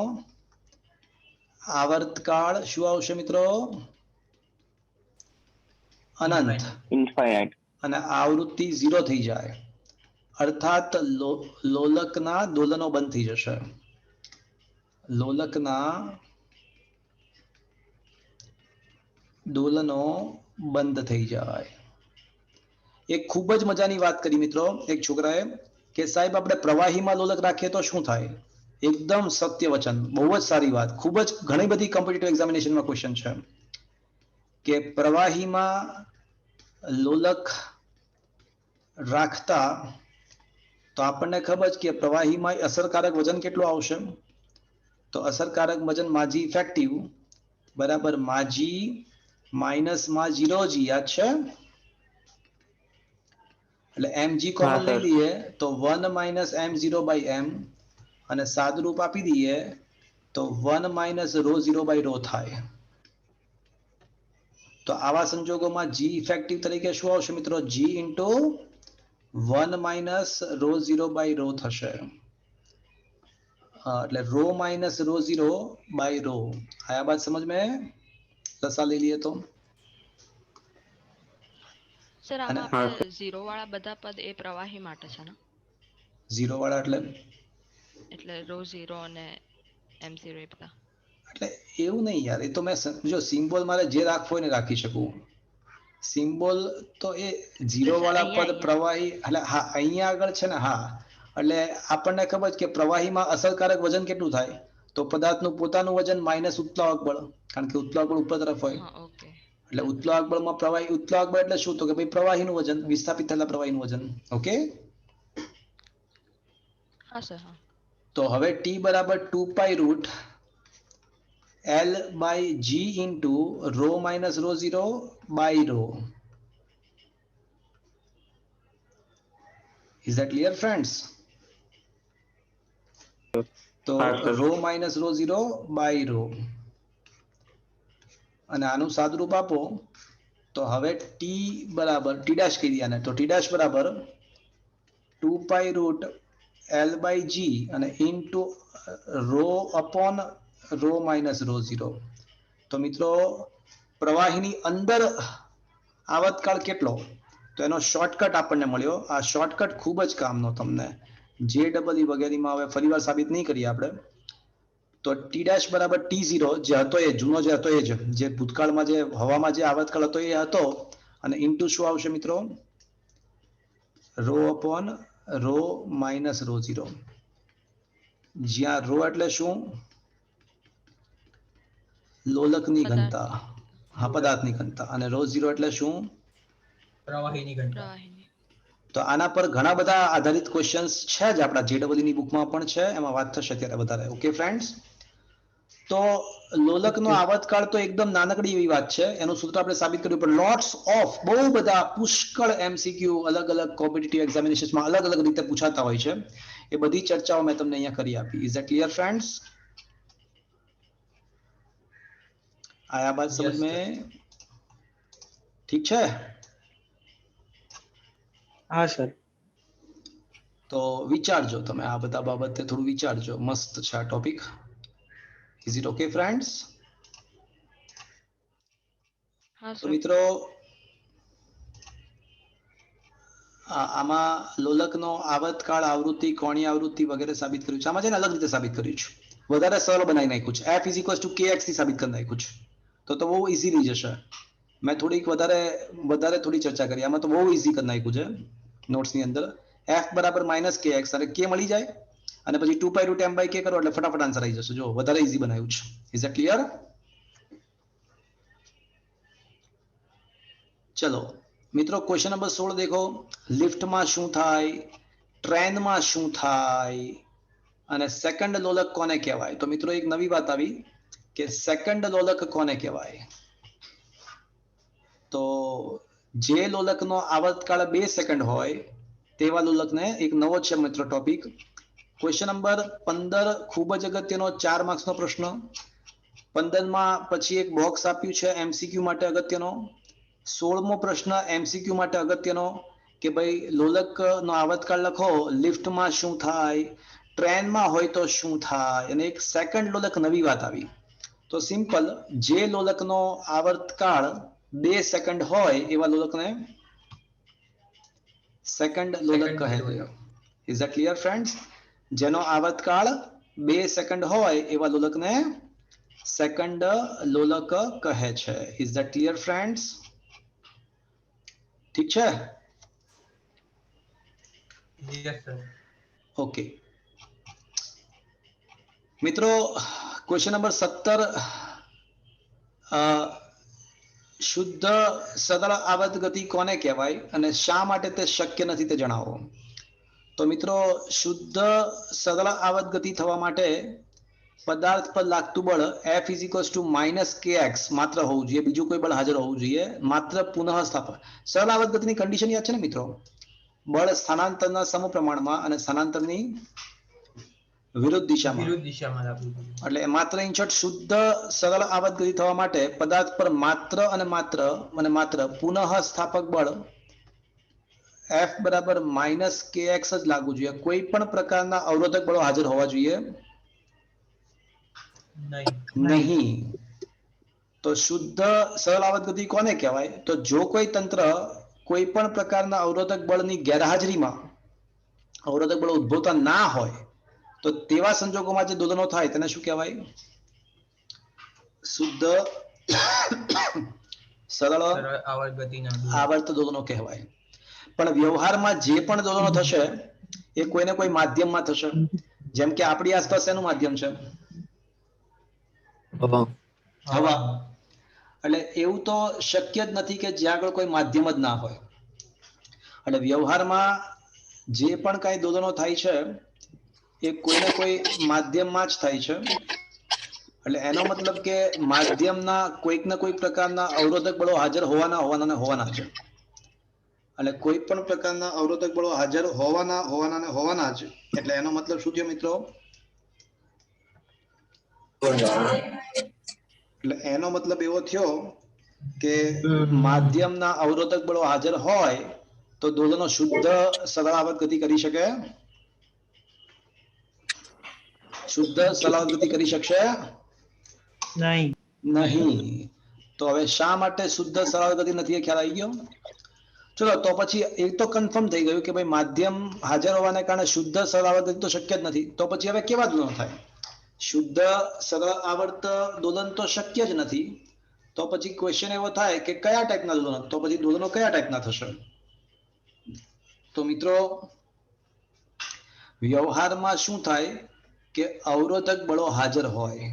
આવર્તકાળ શું આવશે મિત્રો? અનંત. ઇન્ફાઇનાઇટ. અને આવૃત્તિ 0 થઈ જાય, અર્થાત લોલકના દોલનો બંધ થઈ જશે. લોલકના દોલનો બંધ થઈ જાય. એક ખૂબ જ મજાની વાત કરી મિત્રો એક છોકરાએ કે સાહેબ આપણે પ્રવાહીમાં લોલક રાખીએ તો શું થાય? એકદમ સત્ય વચન, બહુ જ સારી વાત. ખૂબ જ ઘણી બધી કોમ્પિટિટિવ એક્ઝામિનેશનમાં ક્વેશ્ચન છે કે પ્રવાહીમાં લોલક રાખતા તો આપણને ખબર છે કે પ્રવાહીમાં અસરકારક વજન કેટલું આવશે? તો અસરકારક વજન માજી ઇફેક્ટિવ બરાબર માજી માઇનસ માં 0g. યાદ છે? એટલે mg કોમન લઈ લઈએ તો 1 માઇનસ m0 બાય m અને સાદુરૂપ આપી દઈએ તો 1 માઇનસ રો 0 બાય રો થાય. તો આવા સંજોગોમાં જી ઇફેક્ટિવ તરીકે શું આવશે મિત્રો? G into 1 minus rho 0 by rho થશે. એટલે rho minus rho 0 by rho. આયા બાત સમજ में? લસા લઈ લઈએ તો સર આમાં આપણે 0 વાળા બધા પદ એ પ્રવાહી માટે છે ને? 0 વાળા એટલે રો 0 અને m0 એ બધા. એટલે એવું નહીં યાર, એ તો મેં જો સિમ્બોલ મારે જે રાખવો હોય ને રાખી શકું. સિમ્બોલ તો એ 0 વાળા પદ પ્રવાહી એટલે હા અહીંયા આગળ છે ને. હા, એટલે આપણને ખબર છે કે પ્રવાહીમાં અસરકારક વજન કેટલું થાય? તો પદાર્થનું પોતાનું વજન માઇનસ ઉત્પ્લાવક બળ, કારણ કે ઉત્પ્લાવક બળ ઉપર તરફ હોય. એટલે ઉત્પ્લાવક બળમાં પ્રવાહી ઉત્પ્લાવક બળ એટલે શું? તો કે ભાઈ પ્રવાહીનું વજન, વિસ્થાપિત થયેલા પ્રવાહીનું વજન. ઓકે. હા સર. હા. તો હવે t બરાબર 2 પાઈ route L by G into rho minus rho 0 by rho. Is that clear friends? તો rho minus rho 0 by rho. અને આનું સાદુરૂપ આપો તો હવે t બરાબર t dash કહી દઈએ આને. તો t dash બરાબર 2 pi root L by G અને into rho upon rho minus rho 0. તો મિત્રો પ્રવાહીની અંદર આવર્તકાળ કેટલો? તો એનો શોર્ટકટ આપણને મળ્યો. આ શોર્ટકટ ખૂબ જ કામનો તમને જે ડબલ ઈ વગેરેમાં હવે ફરીવાર સાબિત નહીં કરીએ આપણે. તો ટી ડેશ બરાબર T0 જે હતો એ જૂનો જે હતો એ જ, જે ભૂતકાળમાં જે હવામાં જે આવર્તકાળ હતો એ હતો, અને ઇન્ટુ શું આવશે મિત્રો? Rho upon rho minus rho 0. જ્યાં રો એટલે શું? લોલકની ઘનતા. હા, પદાર્થની ઘનતા. અને રો 0 એટલે શું? પ્રવાહીની ઘનતા. તો આના પર ઘણા બધા આધારિત ક્વેશ્ચન્સ છે જ આપણા JEE ની બુકમાં પણ છે, એમાં વાત થશે ત્યારે વધારે. ઓકે ફ્રેન્ડ્સ, તો લોલકનો આવતકાળ તો એકદમ નાનકડી એવી વાત છે, એનું સૂત્ર આપણે સાબિત કર્યું, પણ લોટ્સ ઓફ બહુ બધા પુષ્કળ MCQ અલગ અલગ કોમ્પિટિટિવ એક્ઝામિનેશન્સમાં અલગ અલગ રીતે પૂછાતા હોય છે. એ બધી ચર્ચાઓ મેં તમને અહીંયા કરી આપી. Is that clear friends? आया बात समझ Yes, में? ठीक है, हाँ सर. તો વિચારજો તમે આ બધા બાબતે, થોડું વિચારજો. મસ્ત છે આ topic. Is it okay friends? હા તો સર. મિત્રો આમાં લોલકનો આવતકાળ, આવૃત્તિ, કોણીય આવૃત્તિ વગેરે સાબિત કર્યું છે. આમાં છે ને અલગ રીતે સાબિત કર્યું છે, વધારે સરળ બનાવી નાખ્યું છે. f = kx થી સાબિત કરી નાખ્યું છે. તો બહુ ઇઝીલી જશે. મેં થોડીક વધારે થોડી ચર્ચા કરી. આમાં તો બહુ ઇઝી કરી નાખ્યું છે નોટ્સની અંદર. f બરાબર -kx અને k મળી જાય અને પછી 2π√m/k કરો એટલે ફટાફટ આન્સર આવી જશે. જો વધારે ઇઝી બનાવ્યું છે. Is it clear? ચલો મિત્રો, ક્વેશ્ચન નંબર 16 દેખો. લિફ્ટમાં શું થાય, ટ્રેનમાં શું થાય અને સેકન્ડ લોલક કોને કહેવાય? તો મિત્રો એક નવી વાત આવી કે સેકન્ડ લોલક કોને કહેવાય. તો જે લોલકનો આવતકાળ 2 સેકન્ડ હોય તેવા લોલકને, એક નવો છે મિત્રો ટોપિક. ક્વેશ્ચન નંબર 15 ખૂબ જ અગત્યનો, 4 માર્ક્સનો પ્રશ્ન. 15માં પછી એક બોક્સ આપ્યું છે MCQ માટે અગત્યનો. 16મો પ્રશ્ન MCQ માટે અગત્યનો કે ભાઈ લોલકનો આવતકાળ લખો, લિફ્ટમાં શું થાય, ટ્રેનમાં હોય તો શું થાય, અને એક સેકન્ડ લોલક નવી વાત આવી. તો સિમ્પલ, જે લોલકનો આવર્તકાળ 2 સેકન્ડ હોય એવા લોલકને સેકન્ડ લોલક કહે છે. Is that clear friends? જેનો આવર્તકાળ 2 સેકન્ડ હોય એવા લોલકને સેકન્ડ લોલક કહે છે. Is that clear friends? ઠીક છે? yes sir. ઓકે મિત્રો, ક્વેશ્ચન નંબર 17, શુદ્ધ સરળ આવર્ત ગતિ કોને કહેવાય અને શા માટે તે શક્ય નથી તે જણાવો. તો મિત્રો, શુદ્ધ સરળ આવર્ત ગતિ થવા માટે પદાર્થ પર લાગતું બળ F = -kx માત્ર હોવું જોઈએ, બીજું કોઈ બળ હાજર હોવું જોઈએ. માત્ર પુનઃસ્થાપન. સરળ આવર્ત ગતિની કન્ડિશન યાદ છે ને મિત્રો? બળ સ્થાનાંતરના સમપ્રમાણમાં અને સ્થાનાંતરની વિરુદ્ધ દિશામાં. આપવું જોઈએ. એટલે માત્ર ઇનશોર્ટ, શુદ્ધ સરળ આવર્ત ગતિ થવા માટે પદાર્થ પર માત્ર અને માત્ર પુનઃસ્થાપક બળ F બરાબર -kx જ લાગવું જોઈએ. કોઈ પણ પ્રકારના અવરોધક બળો હાજર હોવા જોઈએ નહીં. તો શુદ્ધ સરળ આવર્ત ગતિ કોને કહેવાય? તો જો કોઈ તંત્ર કોઈ પણ પ્રકારના અવરોધક બળની ગેરહાજરીમાં અવરોધક બળ ઉદ્ભવતા ના હોય તો તેવા સંજોગોમાં જે દોલનો થાય તેને શું કહેવાય? શુદ્ધ સરળ આવર્ત દોલનો કહેવાય. પણ વ્યવહારમાં જે પણ દોલનો થશે એ કોઈને કોઈ માધ્યમમાં થશે. જેમ કે આપણી આસપાસ એનું માધ્યમ છે હવા. એટલે એવું તો શક્ય જ નથી કે જ્યાં આગળ કોઈ માધ્યમ જ ના હોય. એટલે વ્યવહારમાં જે પણ કાંઈ દોલનો થાય છે એ કોઈને કોઈ માધ્યમમાં જ થાય છે. એટલે એનો મતલબ કે માધ્યમના કોઈક ને કોઈક પ્રકારના અવરોધક બળો હાજર હોવાના છે. એટલે કોઈ પણ પ્રકારના અવરોધક બળો હાજર હોવાના જ. એટલે એનો મતલબ શું થયો મિત્રો? એટલે એનો મતલબ એવો થયો કે માધ્યમના અવરોધક બળો હાજર હોય તો દોલનો શુદ્ધ સરળ આવર્ત ગતિ કરી શકે? શુદ્ધ સરળ આવર્ત ગતિ કરી શકશે નહીં. તો હવે શા માટે શુદ્ધ સરળ આવર્ત ગતિ નથી, એ ખ્યાલ આવી ગયો? ચલો, તો પછી એ તો કન્ફર્મ થઈ ગયું કે ભાઈ માધ્યમ હાજર હોવાને કારણે શુદ્ધ સરળ આવર્ત ગતિ તો શક્ય જ નથી. તો પછી હવે કેવા દોલનો થાય? શુદ્ધ સરળ આવર્ત દોલન તો શક્ય જ નથી. તો પછી ક્વેશ્ચન એવો થાય કે કયા ટાઈપના દોલનો? તો પછી દોલનો કયા ટાઈપના થશે? તો મિત્રો, વ્યવહારમાં શું થાય કે અવરોધક બળો હાજર હોય.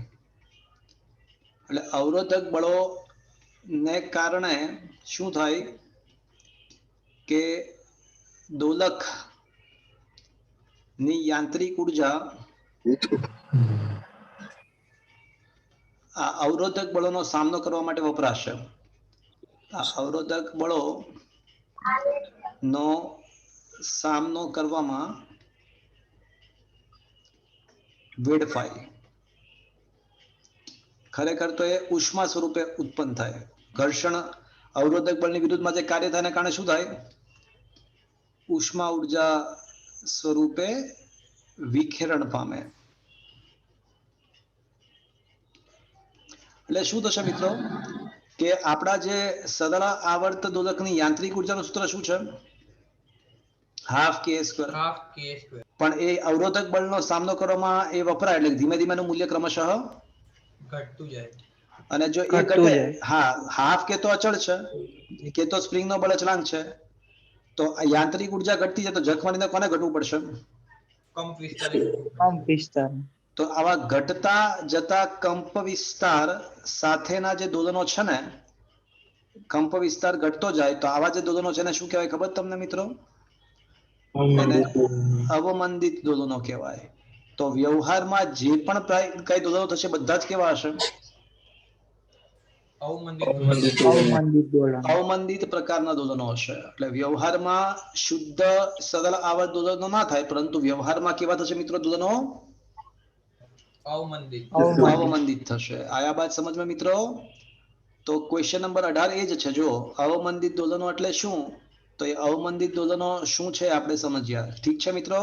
એટલે અવરોધક બળો ને કારણે શું થાય કે દોલક ની યાંત્રિક ઉર્જા આ અવરોધક બળોનો સામનો કરવા માટે વપરાશે. આ અવરોધક બળો નો સામનો કરવામાં વેડફાય. ખરેખર તો એ ઉષ્મા સ્વરૂપે ઉત્પન્ન થાય. ઘર્ષણ અવરોધક બળની વિરુદ્ધમાં જે કાર્ય થાય કારણે શું થાય? ઉષ્મા ઉર્જા સ્વરૂપે વિખેરણ પામે. એટલે શું થશે મિત્રો કે આપણા જે સરળ આવર્ત દોલકની યાંત્રિક ઉર્જાનું સૂત્ર શું છે? હાફ કે સ્ક્વેર. હાફ કે સ્ક્વેર. પણ એ અવરોધક બળનો સામનો કરવામાં એ વપરાય એટલે ધીમે ધીમે એનું મૂલ્ય ક્રમશઃ ઘટતું જાય. અને જો એ ઘટતું ઘટે, જાય. હા, હાફ કે તો અચળ છે, કે તો સ્પ્રિંગ નો બળ અચળાંક છે, તો આ યાંત્રિક ઉર્જા ઘટતી જાય તો જખમણીને કોને ઘટવું પડશે? કંપ વિસ્તારી કંપ વિસ્તાર. તો આવા ઘટતા જતા કંપ વિસ્તાર સાથેના જે દોલનો છે ને, કંપ વિસ્તાર ઘટતો જાય તો આવા જે દોલનો છે ને શું કહેવાય ખબર તમને મિત્રો? એને અવમંદિત દોલનો કહેવાય. તો વ્યવહારમાં જે પણ કઈ દોલનો થશે બધા જ કેવા હશે? અવમંદિત. અવમંદિત દોલન. અવમંદિત પ્રકારના દોલનો હશે. એટલે વ્યવહારમાં શુદ્ધ સરળ આવર્ત દોલનો ના થાય, પરંતુ વ્યવહારમાં કેવા થશે મિત્રો દોલનો? અવમંદિત. અવમંદિત થશે. આયા બાદ સમજમાં મિત્રો? તો ક્વેશ્ચન નંબર 18 એ જ છે. જો અવમંદિત દોલનો એટલે શું, તો એ અવમંદિત દોલનો શું છે આપણે સમજ્યા. ઠીક છે મિત્રો?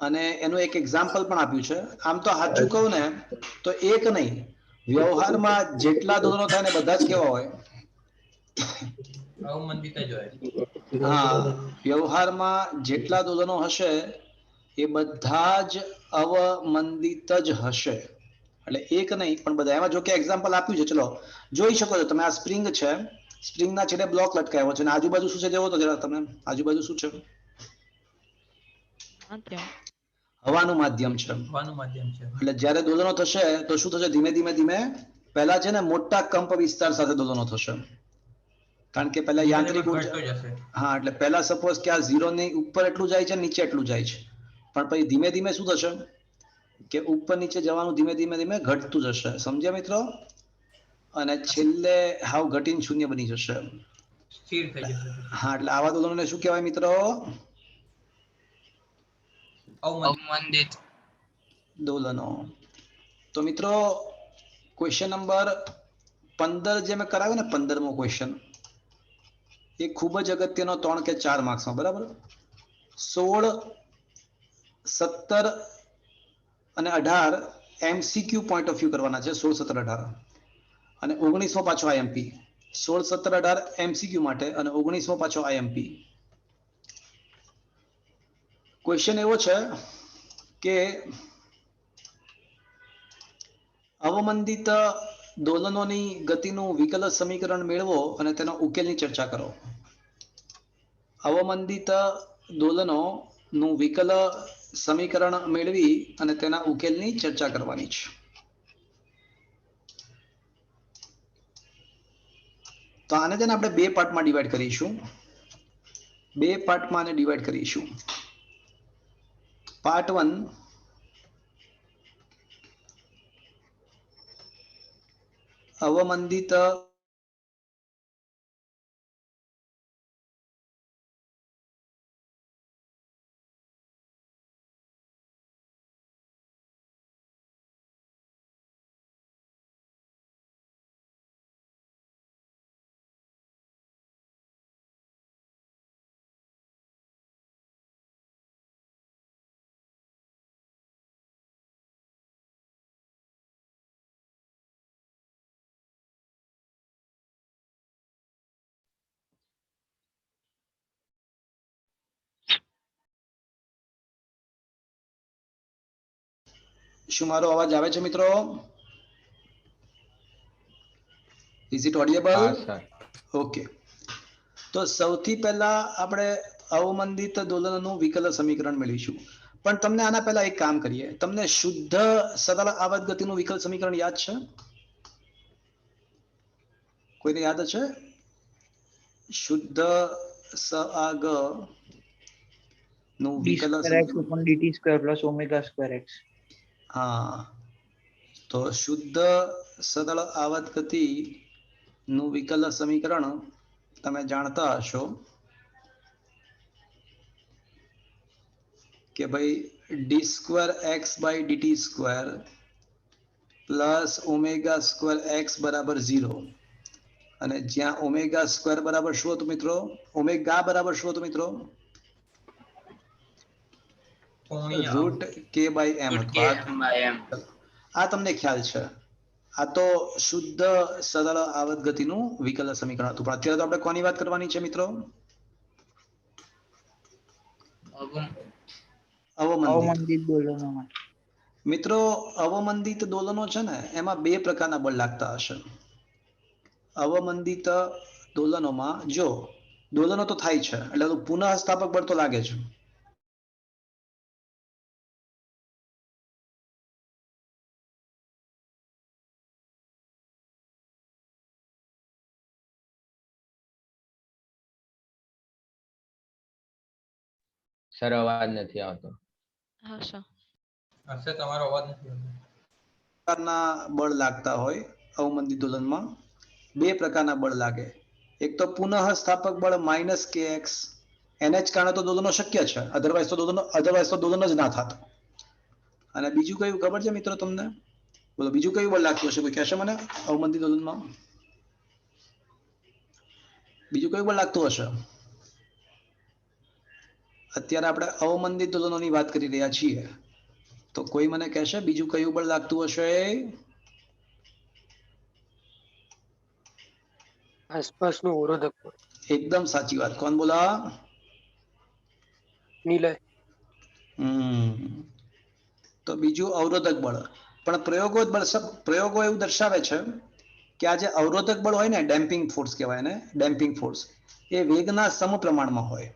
અને એનું એક એક્ઝામ્પલ પણ આપ્યું છે. આમ તો સાચું કહું ને તો એક નહીં, વ્યવહારમાં જેટલા દોલનો થાય ને બધા જ કેવા હોય? અવમંદિત જ હોય. હા, વ્યવહારમાં જેટલા દોલનો હશે એ બધા જ અવમંદિત જ હશે. એટલે એક નહીં પણ બધા. એમાં જો કે એક્ઝામ્પલ આપ્યું છે, ચલો જોઈ શકો છો તમે. આ સ્પ્રિંગ છે, સ્પ્રિંગના છેડે બ્લોક લટકાવ્યો છે અને આજુબાજુ શું છે જોવો તો જરા તમે. આજુબાજુ શું છે? માધ્યમ. હવાનું માધ્યમ છે. હવાનું માધ્યમ છે. એટલે જ્યારે દોલનો થશે તો શું થશે? ધીમે ધીમે ધીમે પહેલા છે ને મોટા કંપ વિસ્તાર સાથે દોલનો થશે, કારણ કે પહેલા યાંત્રિક ઘટતો ઉર્જા. જશે. હા, એટલે પહેલા સપોઝ કે આ 0 ની ઉપર એટલું જાય છે, નીચે એટલું જાય છે, પણ પછી ધીમે ધીમે શું થશે કે ઉપર નીચે જવાનું ધીમે ધીમે ધીમે ઘટતું જશે. સમજ્યા મિત્રો? અને છેલ્લે હાવ ઘટીને શૂન્ય બની જશે. સ્થિર થઈ જશે. હા, એટલે આવા દોલનોને શું કહેવાય મિત્રો? અવમંદિત દોલનો. તો મિત્રો ક્વેશ્ચન નંબર 15 જે મેં કરાવ્યો ને, 15મો ક્વેશ્ચન, એ ખૂબ જ અગત્યનો 3 કે 4 માર્ક્સમાં, બરાબર? 16, 17 અને 18 MCQ પોઈન્ટ ઓફ વ્યૂ કરવાના છે. 16, 17, 18 અને 19મો પાછો આઈએમપી. 16, 17, 18 MCQ માટે અને 19મો પાછો આઈએમપી. ક્વેશ્ચન એવો છે કે અવમંદિત દોલનોની ગતિનું વિકલ સમીકરણ મેળવો અને તેનો ઉકેલની ચર્ચા કરો. અવમંદિત દોલનોનું વિકલ સમીકરણ મેળવી અને તેના ઉકેલની ચર્ચા કરવાની છે. તો આને છે ને આપણે બે પાર્ટમાં ડિવાઈડ કરીશું. બે પાર્ટમાં આને ડિવાઈડ કરીશું. પાર્ટ 1, અવમંદિત શું મારો અવાજ આવે છે મિત્રો? Is it audible? હા સર. ઓકે. તો સૌથી પહેલા આપણે અવમંદિત દોલનનું વિકલ સમીકરણ મેળવીશું. પણ તમને આના પહેલા એક કામ કરીએ. તમને શુદ્ધ સરળ આવર્ત ગતિનું વિકલ સમીકરણ યાદ છે? કોઈને યાદ છે? શુદ્ધ સઆગ નું d વિકલ square x upon dt square plus omega square x. હા, તો શુદ્ધ સરળ આવત ગતિ નું વિકલ સમીકરણ તમે જાણતા હશો કે ભાઈ d square x by dt square plus omega square x બરાબર 0, અને જ્યાં ઓમેગા સ્ક્વેર બરાબર શું હતું મિત્રો? ઓમેગા બરાબર શું હતું મિત્રો? કોણીય રૂટ કે બાય એમ હતું. આ તમને ખ્યાલ છે. આ તો શુદ્ધ સરળ આવત ગતિનું વિકલ સમીકરણ હતું. પણ અત્યારે તો આપણે કોની વાત કરવાની છે મિત્રો? અવમંદિત. અવમંદિત દોલનોમાં. મિત્રો અવમંદિત દોલનો છે ને, એમાં બે પ્રકારના બળ લાગતા હશે. અવમંદિત દોલનોમાં જો દોલનો તો થાય છે એટલે પુનઃ સ્થાપક બળ તો લાગે છે. સર અવાજ નથી આવતો. હા સર. હશે તમારો અવાજ નથી આવતો. પ્રકારના બળ લાગતા હોય અવમંદિત દોલનમાં. બે પ્રકારના બળ લાગે. એક તો પુનઃ સ્થાપક બળ માઇનસ કે એક્સ, એને જ કારણે તો દોલનો શક્ય છે, અધરવાઇઝ તો દોલન જ ના થાત. અને બીજું કયું ખબર છે મિત્રો તમને? બોલો, બીજું કયું બળ લાગતું હશે? કોઈ કહેશે મને? અવમંદિત દોલનમાં બીજું કયું બળ લાગતું હશે? અત્યારે આપણે અવમંદિત દોલનોની વાત કરી રહ્યા છીએ, તો કોઈ મને કહેશે બીજું કયું બળ લાગતું હશે? આસપાસનો અવરોધક બળ. એકદમ સાચી વાત. કોણ બોલા? નિલય. તો બીજું અવરોધક બળ. પણ પ્રયોગો એવું દર્શાવે છે કે આ જે અવરોધક બળ હોય ને, ડેમ્પિંગ ફોર્સ કહેવાય ને, ડેમ્પિંગ ફોર્સ, એ વેગના સમપ્રમાણમાં હોય.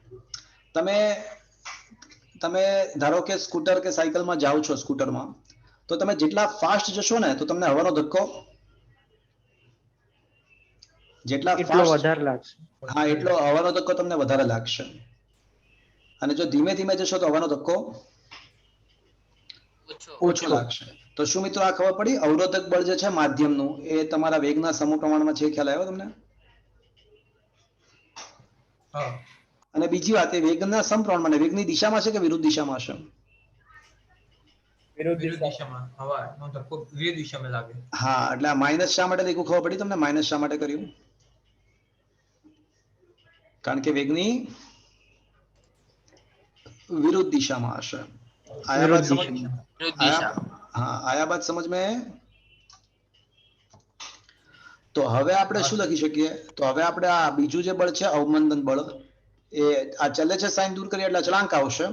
તમે ધારો કે સ્કૂટર કે સાયકલમાં જાઓ છો, સ્કૂટરમાં, તો તમે જેટલા ફાસ્ટ જશો ને, તો તમને હવાનો ધક્કો જેટલા એટલો ફાસ્ટ, વધારે લાગશે. હા, એટલો હવાનો ધક્કો તમને વધારે લાગશે. અને જો ધીમે ધીમે જશો તો હવાનો ધક્કો ઓછો લાગશે. તો શું મિત્રો આ ખબર પડી? અવરોધક બળ જે છે માધ્યમનું, એ તમારા વેગના સમપ્રમાણમાં છે. ખ્યાલ આવ્યો તમને? હા. અને બીજી વાત, એ વેગના સમપ્રમાણમાં, વેગની દિશામાં છે કે વિરુદ્ધ દિશામાં છે? વિરુદ્ધ દિશામાં. હવાનો ધક્કો વિરુદ્ધ દિશામાં લાગે. હા, એટલે આ માઇનસ શા માટે લખ્યું ખબર પડી તમને? માઇનસ શા માટે કર્યું? કારણ કે વેગની विरुद्ध दिशा में हशे. आया बात समझ? हाँ, आया बात समझ में? तो हवे આપણે શું લખી શકીએ? તો હવે આપણે આ બીજું જે બળ છે અવમંદન બળ, એ આ ચલે છે સાઇન દૂર કરીએ એટલે અચળાંક આવશે,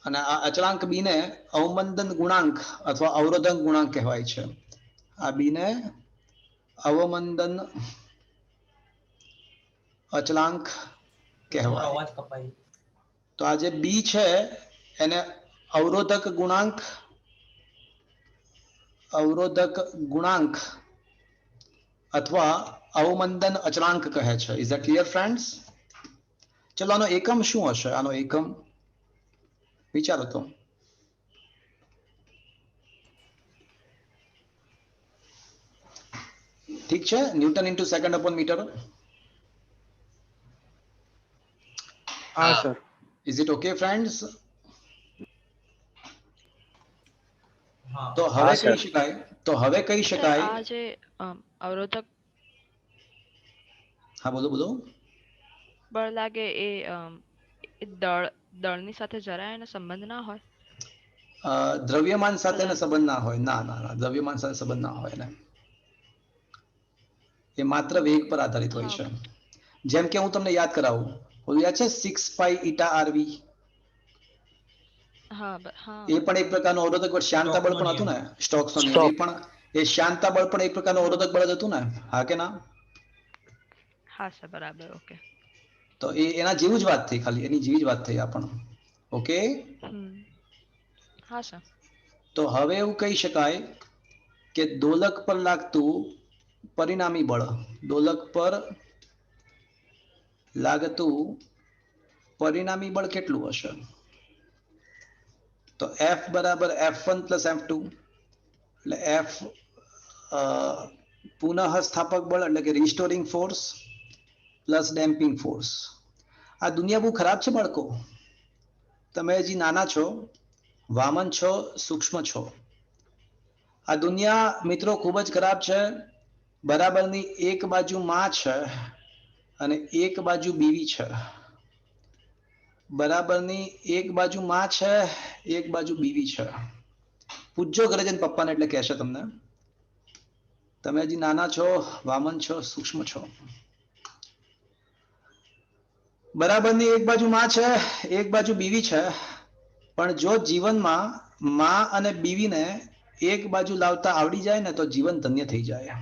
અને આ અચળાંક બી ને અવમંદન ગુણાંક અથવા અવરોધન ગુણાંક કહેવાય છે. આ બી ને અવમંદન અચળાંક કહેવાય. અવાજ કપાય. તો આ જે બી છે એને અવરોધક ગુણાંક અથવા અવમંદન અચળાંક કહે છે. Is that clear friends? ચલો, આનો એકમ શું હશે? આનો એકમ વિચારો તો. ઠીક છે, newton into second upon metre. હા sir. Is it okay friends? હા. તો હવે કહી શકાય, સર આ જે અવરોધક હા, બોલો બોલો. બળ લાગે એ દળની સાથે જરાય એનો સંબંધ ના હોય? દ્રવ્યમાન સાથે સંબંધ ના હોય. ના ના ના, દ્રવ્યમાન સાથે સંબંધ ના હોય ને. એ માત્ર વેગ પર આધારિત હોય છે. જેમ કે હું તમને યાદ કરાવું, યાદ છે 6 પાઈ ઈટા આરવી? એ પણ એક પ્રકારનું અવરોધક બળ, શ્યાનતા બળ પણ હતું ને, સ્ટોક્સનો નિયમ. એ પણ એ શ્યાનતા બળ પણ એક પ્રકારનું અવરોધક બળ જ હતું ને, હા કે ના? હા સર, બરાબર. ઓકે. તો એ એના જેવું જ વાત થઈ, ખાલી એની જેવી જ વાત થઈ આપણ. ઓકે. હા સર. તો હવે એવું કહી શકાય કે દોલક પર લાગતું પરિણામી બળ, દોલક પર લાગતું પરિણામી બળ કેટલું હશે? તો F બરાબર F1 પ્લસ F2 એટલે F પુનઃ સ્થાપક બળ એટલે કે restoring force plus damping force. આ દુનિયા બહુ ખરાબ છે બાળકો. તમે હજી નાના છો, વામન છો, સૂક્ષ્મ છો. આ દુનિયા મિત્રો ખૂબ જ ખરાબ છે. બરાબરની એક બાજુ માં છે અને એક બાજુ બીવી છે. બરાબરની એક બાજુ માં છે, એક બાજુ બીવી છે. પૂછજો ઘરે જઈને પપ્પાને એટલે કહેશે તમને. તમે હજી નાના છો, વામન છો, સૂક્ષ્મ છો. બરાબરની એક બાજુ માં છે, એક બાજુ બીવી છે. પણ જો જીવનમાં માં અને બીવીને એક બાજુ લાવતા આવડી જાય ને તો જીવન ધન્ય થઈ જાય.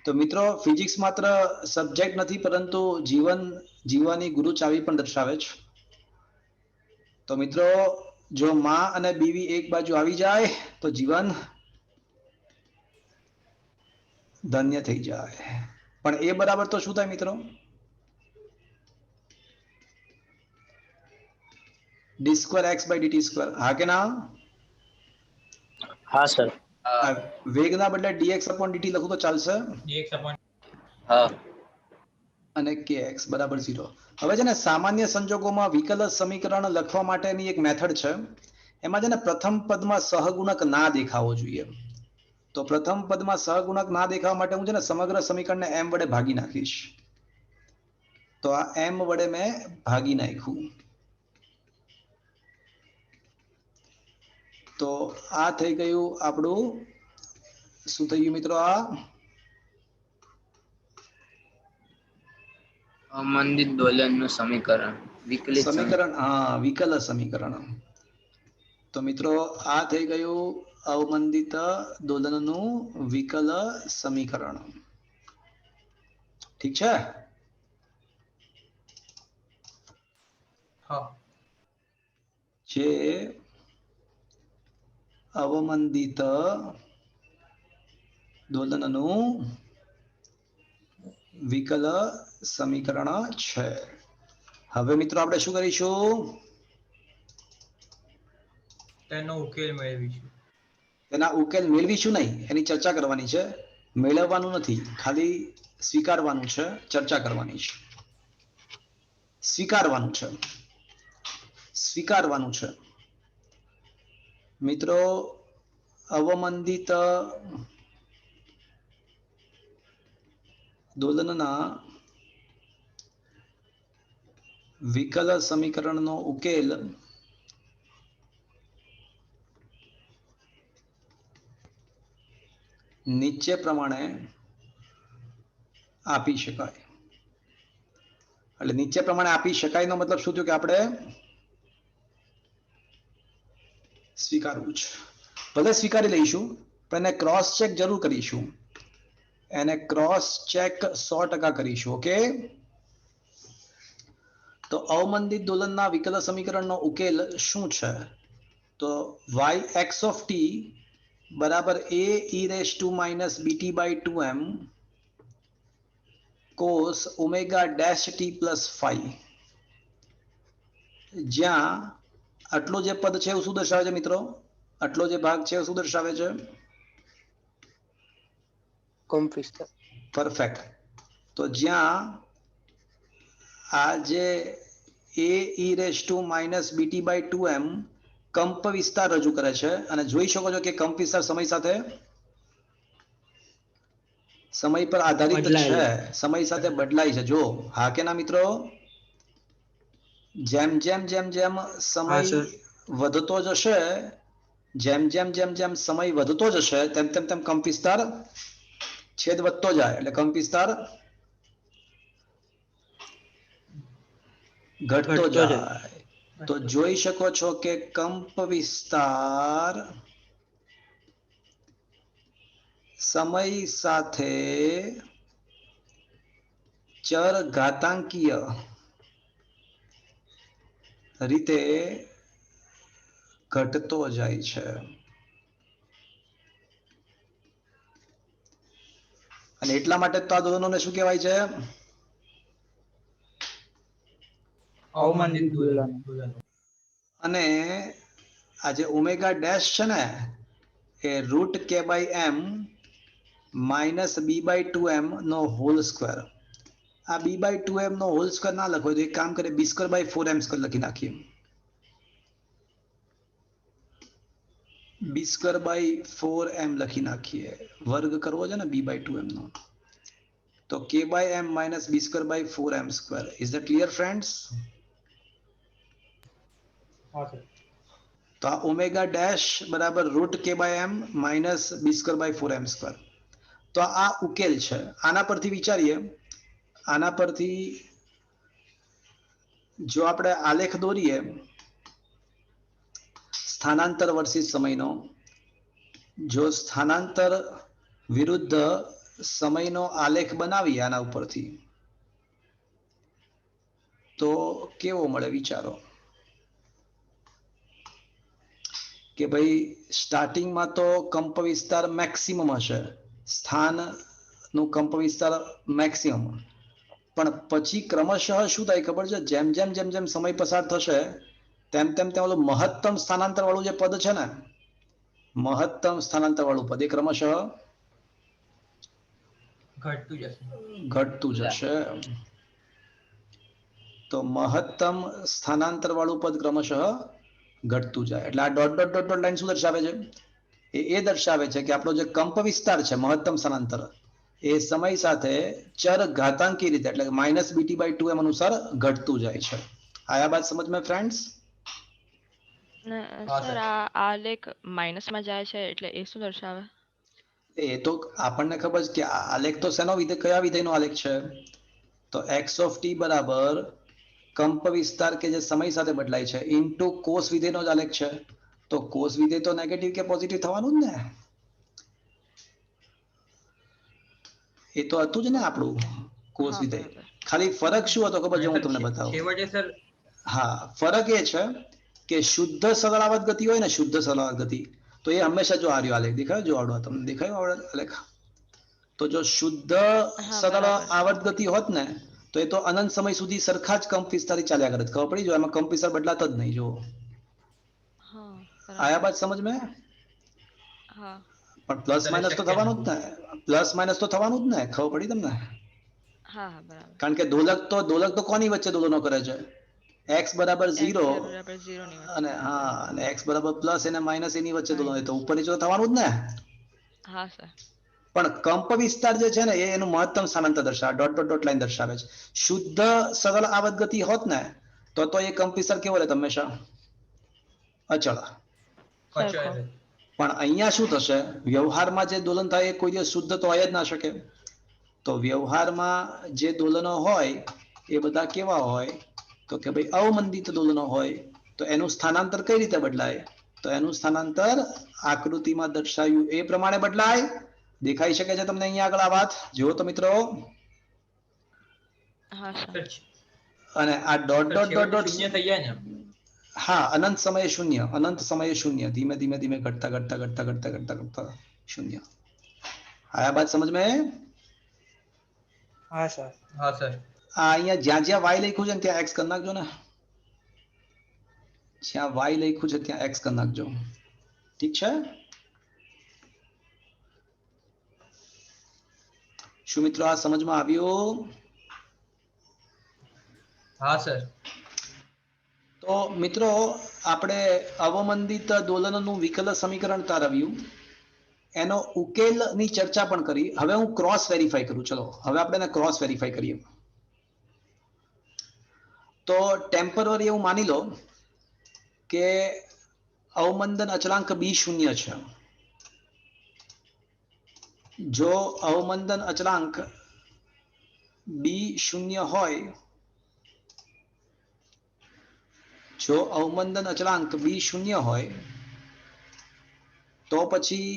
તો મિત્રો ફિઝિક્સ માત્ર સબ્જેક્ટ નથી પરંતુ જીવન જીવવાની ગુરુ ચાવી પણ દર્શાવે છે. તો મિત્રો જો માં અને બીવી એક બાજુ આવી જાય તો જીવન ધન્ય થઈ જાય. પણ એ બરાબર તો શું થાય મિત્રો? D square x by dt square. હા કે ના? હા સર. વેગના બદલે dx upon dt લખું તો ચાલશે? dx upon હા. અને kx બરાબર 0. હવે છે ને સામાન્ય સંજોગોમાં વિકલ સમીકરણ લખવા માટેની એક મેથડ છે. એમાં છે ને પ્રથમ પદમાં સહગુણક ના દેખાવો જોઈએ. તો પ્રથમ પદમાં સહગુણક ના દેખાવા માટે હું છે ને સમગ્ર સમીકરણને m વડે ભાગી નાખીશ. તો આ m વડે મેં ભાગી નાખ્યું. તો આ થઈ ગયું આપણું શું થઈ ગયું મિત્રો? આ અમંદિત દોલનનું સમીકરણ, વિકલિત સમીકરણ. હા, વિકલ સમીકરણ. તો મિત્રો આ થઈ ગયું અવમંદિત દોલનનું વિકલ સમીકરણ. ઠીક છે? હા. જે અવમંદિત દોલનનું વિકલ સમીકરણ છે. હવે મિત્રો આપણે શું કરીશું? તેનો ઉકેલ મેળવીશું. એના ઉકેલ મેળવીશું નહીં, એની ચર્ચા કરવાની છે. મેળવવાનું નથી, ખાલી સ્વીકારવાનું છે, ચર્ચા કરવાની છે. સ્વીકારવાનું છે, સ્વીકારવાનું છે. મિત્રો અવમંદિત દોલનના વિકલ સમીકરણનો ઉકેલ નીચે પ્રમાણે આપી શકાય. એટલે નીચે પ્રમાણે આપી શકાય નો મતલબ શું થયું કે આપણે સ્વીકારવું છે. ભલે સ્વીકારી લઈશું પણ એને ક્રોસ ચેક જરૂર કરીશું. એને ક્રોસ ચેક 100% કરીશું. ઓકે? તો અવમંદિત દોલનના વિકલ સમીકરણનો ઉકેલ શું છે? તો yx of t બરાબર a e raised to minus bt by 2m cos omega dash t plus phi. જ્યાં આટલો જે પદ છે એવું શું દર્શાવે છે મિત્રો? આટલો જે ભાગ છે શું દર્શાવે છે? કંપ વિસ્તાર. પરફેક્ટ. તો જ્યાં આ જે a e raised to minus bt by 2m કંપ વિસ્તાર રજૂ કરે છે અને જોઈ શકો છો કે કંપ વિસ્તાર સમય સાથે સમય પર આધારિત છે, સમય સાથે બદલાય છે. જો હા કે ના મિત્રો? જેમ જેમ જેમ જેમ સમય વધતો જશે, જેમ જેમ જેમ જેમ સમય વધતો જશે તેમ તેમ તેમ કંપ વિસ્તાર છેદ વધતો જાય. એટલે કંપ વિસ્તાર ઘટતો જાય. તો જોઈ શકો છો કે કંપ વિસ્તાર સમય સાથે ચર ઘાતાંકીય રીતે ઘટતો જાય છે. અને એટલા માટે તો આ દોલનોને શું કહેવાય છે? અવમંદિત દોલનો. અને આ જે ઓમેગા ડેશ છે ને એ રૂટ કે by M minus B by 2m નો હોલ સ્ક્વેર. આ બી બાય 2m નો હોલ સ્ક્વેર ના લખો તો એક કામ કરે બી સ્ક્વેર બાય 4m સ્ક્વેર લખી નાખીએ. બી સ્ક્વેર બાય 4m લખી નાખીએ. વર્ગ કરવો છે ને બી બાય 2m નો, તો k by M minus b square by 4m સ્ક્વેર. Is that clear friends? તો આ ઓમેગા ડેશ બરાબર રૂટ કે by M minus b square by 4m સ્ક્વેર. તો આ ઉકેલ છે. આના પરથી વિચારીએ, આના પરથી જો આપણે આલેખ દોરીએ સ્થાનાંતર વર્સિસ સમયનો, જો સ્થાનાંતર વિરુદ્ધ સમયનો આલેખ બનાવીએ આના ઉપરથી તો કેવો મળે વિચારો. કે ભાઈ સ્ટાર્ટિંગમાં તો કંપ વિસ્તાર મેક્સિમમ હશે, સ્થાનનું કંપ વિસ્તાર મેક્સિમમ, પણ પછી ક્રમશઃ શું થાય ખબર છે? જેમ જેમ જેમ જેમ સમય પસાર થશે તેમ તેમ તેમ ઓલું મહત્તમ સ્થાનાંતર વાળું જે પદ છે ને, મહત્તમ સ્થાનાંતર વાળું પદ એ ક્રમશઃ ઘટતું જશે. તો મહત્તમ સ્થાનાંતર વાળું પદ ક્રમશઃ ઘટતું જાય. એટલે આ dot dot dot dot line શું દર્શાવે છે? એ દર્શાવે છે કે આપણો જે કંપ વિસ્તાર છે મહત્તમ સ્થાનાંતર એ સમય સાથે ચર ઘાતાંકી રીતે એટલે માઇનસ બીટી બાય 2m અનુસાર ઘટતું જાય છે. આયા બાત સમજ में ફ્રેન્ડ્સ? સર આ આલેખ માઇનસમાં જાય છે એટલે એ શું દર્શાવે? એ તો આપણને ખબર છે કે આ આલેખ તો શેનો વિધેય, કયા વિધેયનો આલેખ છે? તો x ઓફ t બરાબર કંપ વિસ્તાર કે જે સમય સાથે બદલાય છે ઇન્ટુ કોસ વિધેયનો જ આલેખ છે. તો કોસ વિધેય તો નેગેટિવ કે પોઝિટિવ થવાનું જ ને. એ તો હતું જ ને આપણું કોસ વિધેય. ખાલી ફરક શું હતો ખબર છે? હું તમને બતાવું. હા, ફરક એ છે કે શુદ્ધ સરળાવત ગતિ હોય ને, શુદ્ધ સરળાવત ગતિ, તો એ હંમેશા જો આર્યો આલેખ દેખાયો, જો આવડો તમને દેખાયો આવડો આલેખ. તો જો શુદ્ધ સરળ આવર્ત ગતિ હોત ને તો એ તો અનંત સમય સુધી સરખા જ કંપ વિસ્તારી ચાલ્યા કરે. ખબર પડી? જો એમાં કંપ વિસ્તાર બદલાતો જ નહીં. જો આયા બાત સમજ में? પણ પ્લસ માઇનસ તો થવાનું જ ને, પ્લસ માઇનસ તો થવાનું જ ને. ખબર પડી તમને? કારણ કે દોલક તો કોની વચ્ચે દોલનો કરે છે? x બરાબર 0 અને હા, અને x બરાબર પ્લસ અને માઇનસ એની વચ્ચે દોલન, તો ઉપર નીચે થવાનું જ ને. હા સર. પણ કંપ વિસ્તાર જે છે ને એ એનું મહત્તમ સ્થાનાંતર દર્શાવે, ડોટ ડોટ ડોટ લાઈન દર્શાવે છે. શુદ્ધ સરળ આવર્ત ગતિ હોત ને તો એ કંપ વિસ્તાર કેવો રહે? હંમેશા અચળ. પણ અહીંયા શું થશે? વ્યવહારમાં જે દોલન થાય એ કોઈ દિવસ શુદ્ધ તો હોય જ ના શકે. તો વ્યવહારમાં જે દોલનો હોય એ બધા કેવા હોય? તો કે ભાઈ અવમંદિત દોલનો હોય. તો એનું સ્થાનાંતર કઈ રીતે બદલાય? તો એનું સ્થાનાંતર આકૃતિમાં દર્શાવ્યું એ પ્રમાણે બદલાય. દેખાઈ શકે છે તમને અહીંયા આગળ આ વાત? જુઓ તો મિત્રો. અને આ ડોટ ડોટ ડોટ ડોટ શૂન્ય થઈ જાય ને. હા, અનંત સમયે શૂન્ય, અનંત સમયે શૂન્ય, ધીમે ધીમે ધીમે ઘટતા ઘટતા ઘટતા ઘટતા ઘટતા ઘટતા શૂન્ય. આયા બાત સમજ में? હા સર. હા સર. આ અહીંયા જ્યાં જ્યાં y લખ્યું છે ને ત્યાં x કરી નાખજો ને. જ્યાં y લખ્યું છે ત્યાં x કરી નાખજો. ઠીક છે? શું મિત્રો આ સમજમાં આવ્યું? હા સર. તો મિત્રો આપણે અવમંદિત દોલનનું વિકલ સમીકરણ તારવ્યું, એનો ઉકેલની ચર્ચા પણ કરી. હવે હું ક્રોસ વેરીફાઈ કરું. ચલો હવે આપણે એને ક્રોસ વેરીફાઈ કરીએ. તો ટેમ્પરરી એવું માની લો કે અવમંદન અચળાંક બી શૂન્ય છે. જો અવમંદન અચળાંક બી શૂન્ય હોય, જો અવમંદન અચળાંક બી શૂન્ય હોય તો પછી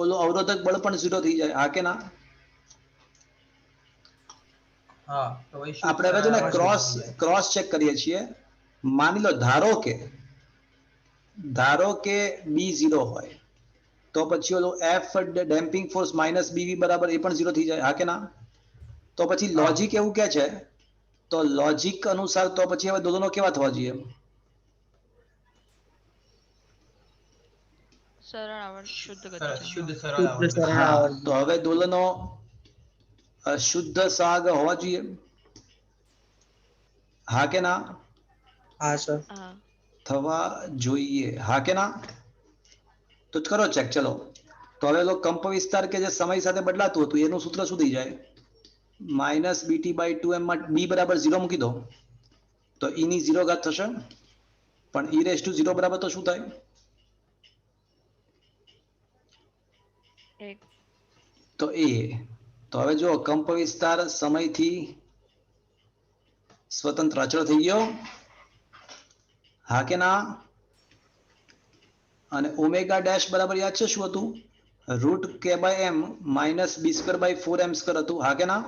ઓલો અવરોધક બળ પણ 0 થઈ જાય. હા કે ના? આપણે હવે છે ને ક્રોસ ચેક કરીએ છીએ. માની લો ધારો કે બી 0 હોય તો પછી ઓલો F damping force minus BV બરાબર એ પણ 0 થઈ જાય. હા કે ના? તો પછી લોજિક એવું કે છે તો લોજિક અનુસાર તો પછી હવે દોલનો કેવા થવા જોઈએ? સરળ આવર્ત શુદ્ધ ગતિ સરળ, છે. શુદ્ધ સરળ શુદ્ધ આવર્ત. સરળ હા, આવર્ત. તો હવે દોલનો શુદ્ધ સહગ હોવા જોઈએ? હા કે ના? હા સર. હા. થવા જોઈએ, હા કે ના? તો કરો ચેક, ચલો. તો હવે તો કંપ વિસ્તાર કે જે સમય સાથે બદલાતું હતું એનું સૂત્ર શું થઈ જાય? માઇનસ બીટી બાય 2m માં બી બરાબર 0 મૂકી દો તો ઈ ની 0 ઘાત થશે, પણ ઈ રેસ ટુ 0 બરાબર તો શું થાય? એક. તો એ. તો હવે જો કંપ વિસ્તાર સમયથી સ્વતંત્ર અચળ થઈ ગયો, હા કે ના? અને ઓમેગા ડેશ બરાબર યાદ છે શું હતું? રૂટ કે by M minus b square by 4m સ્ક્વેર હતું, હા કે ના?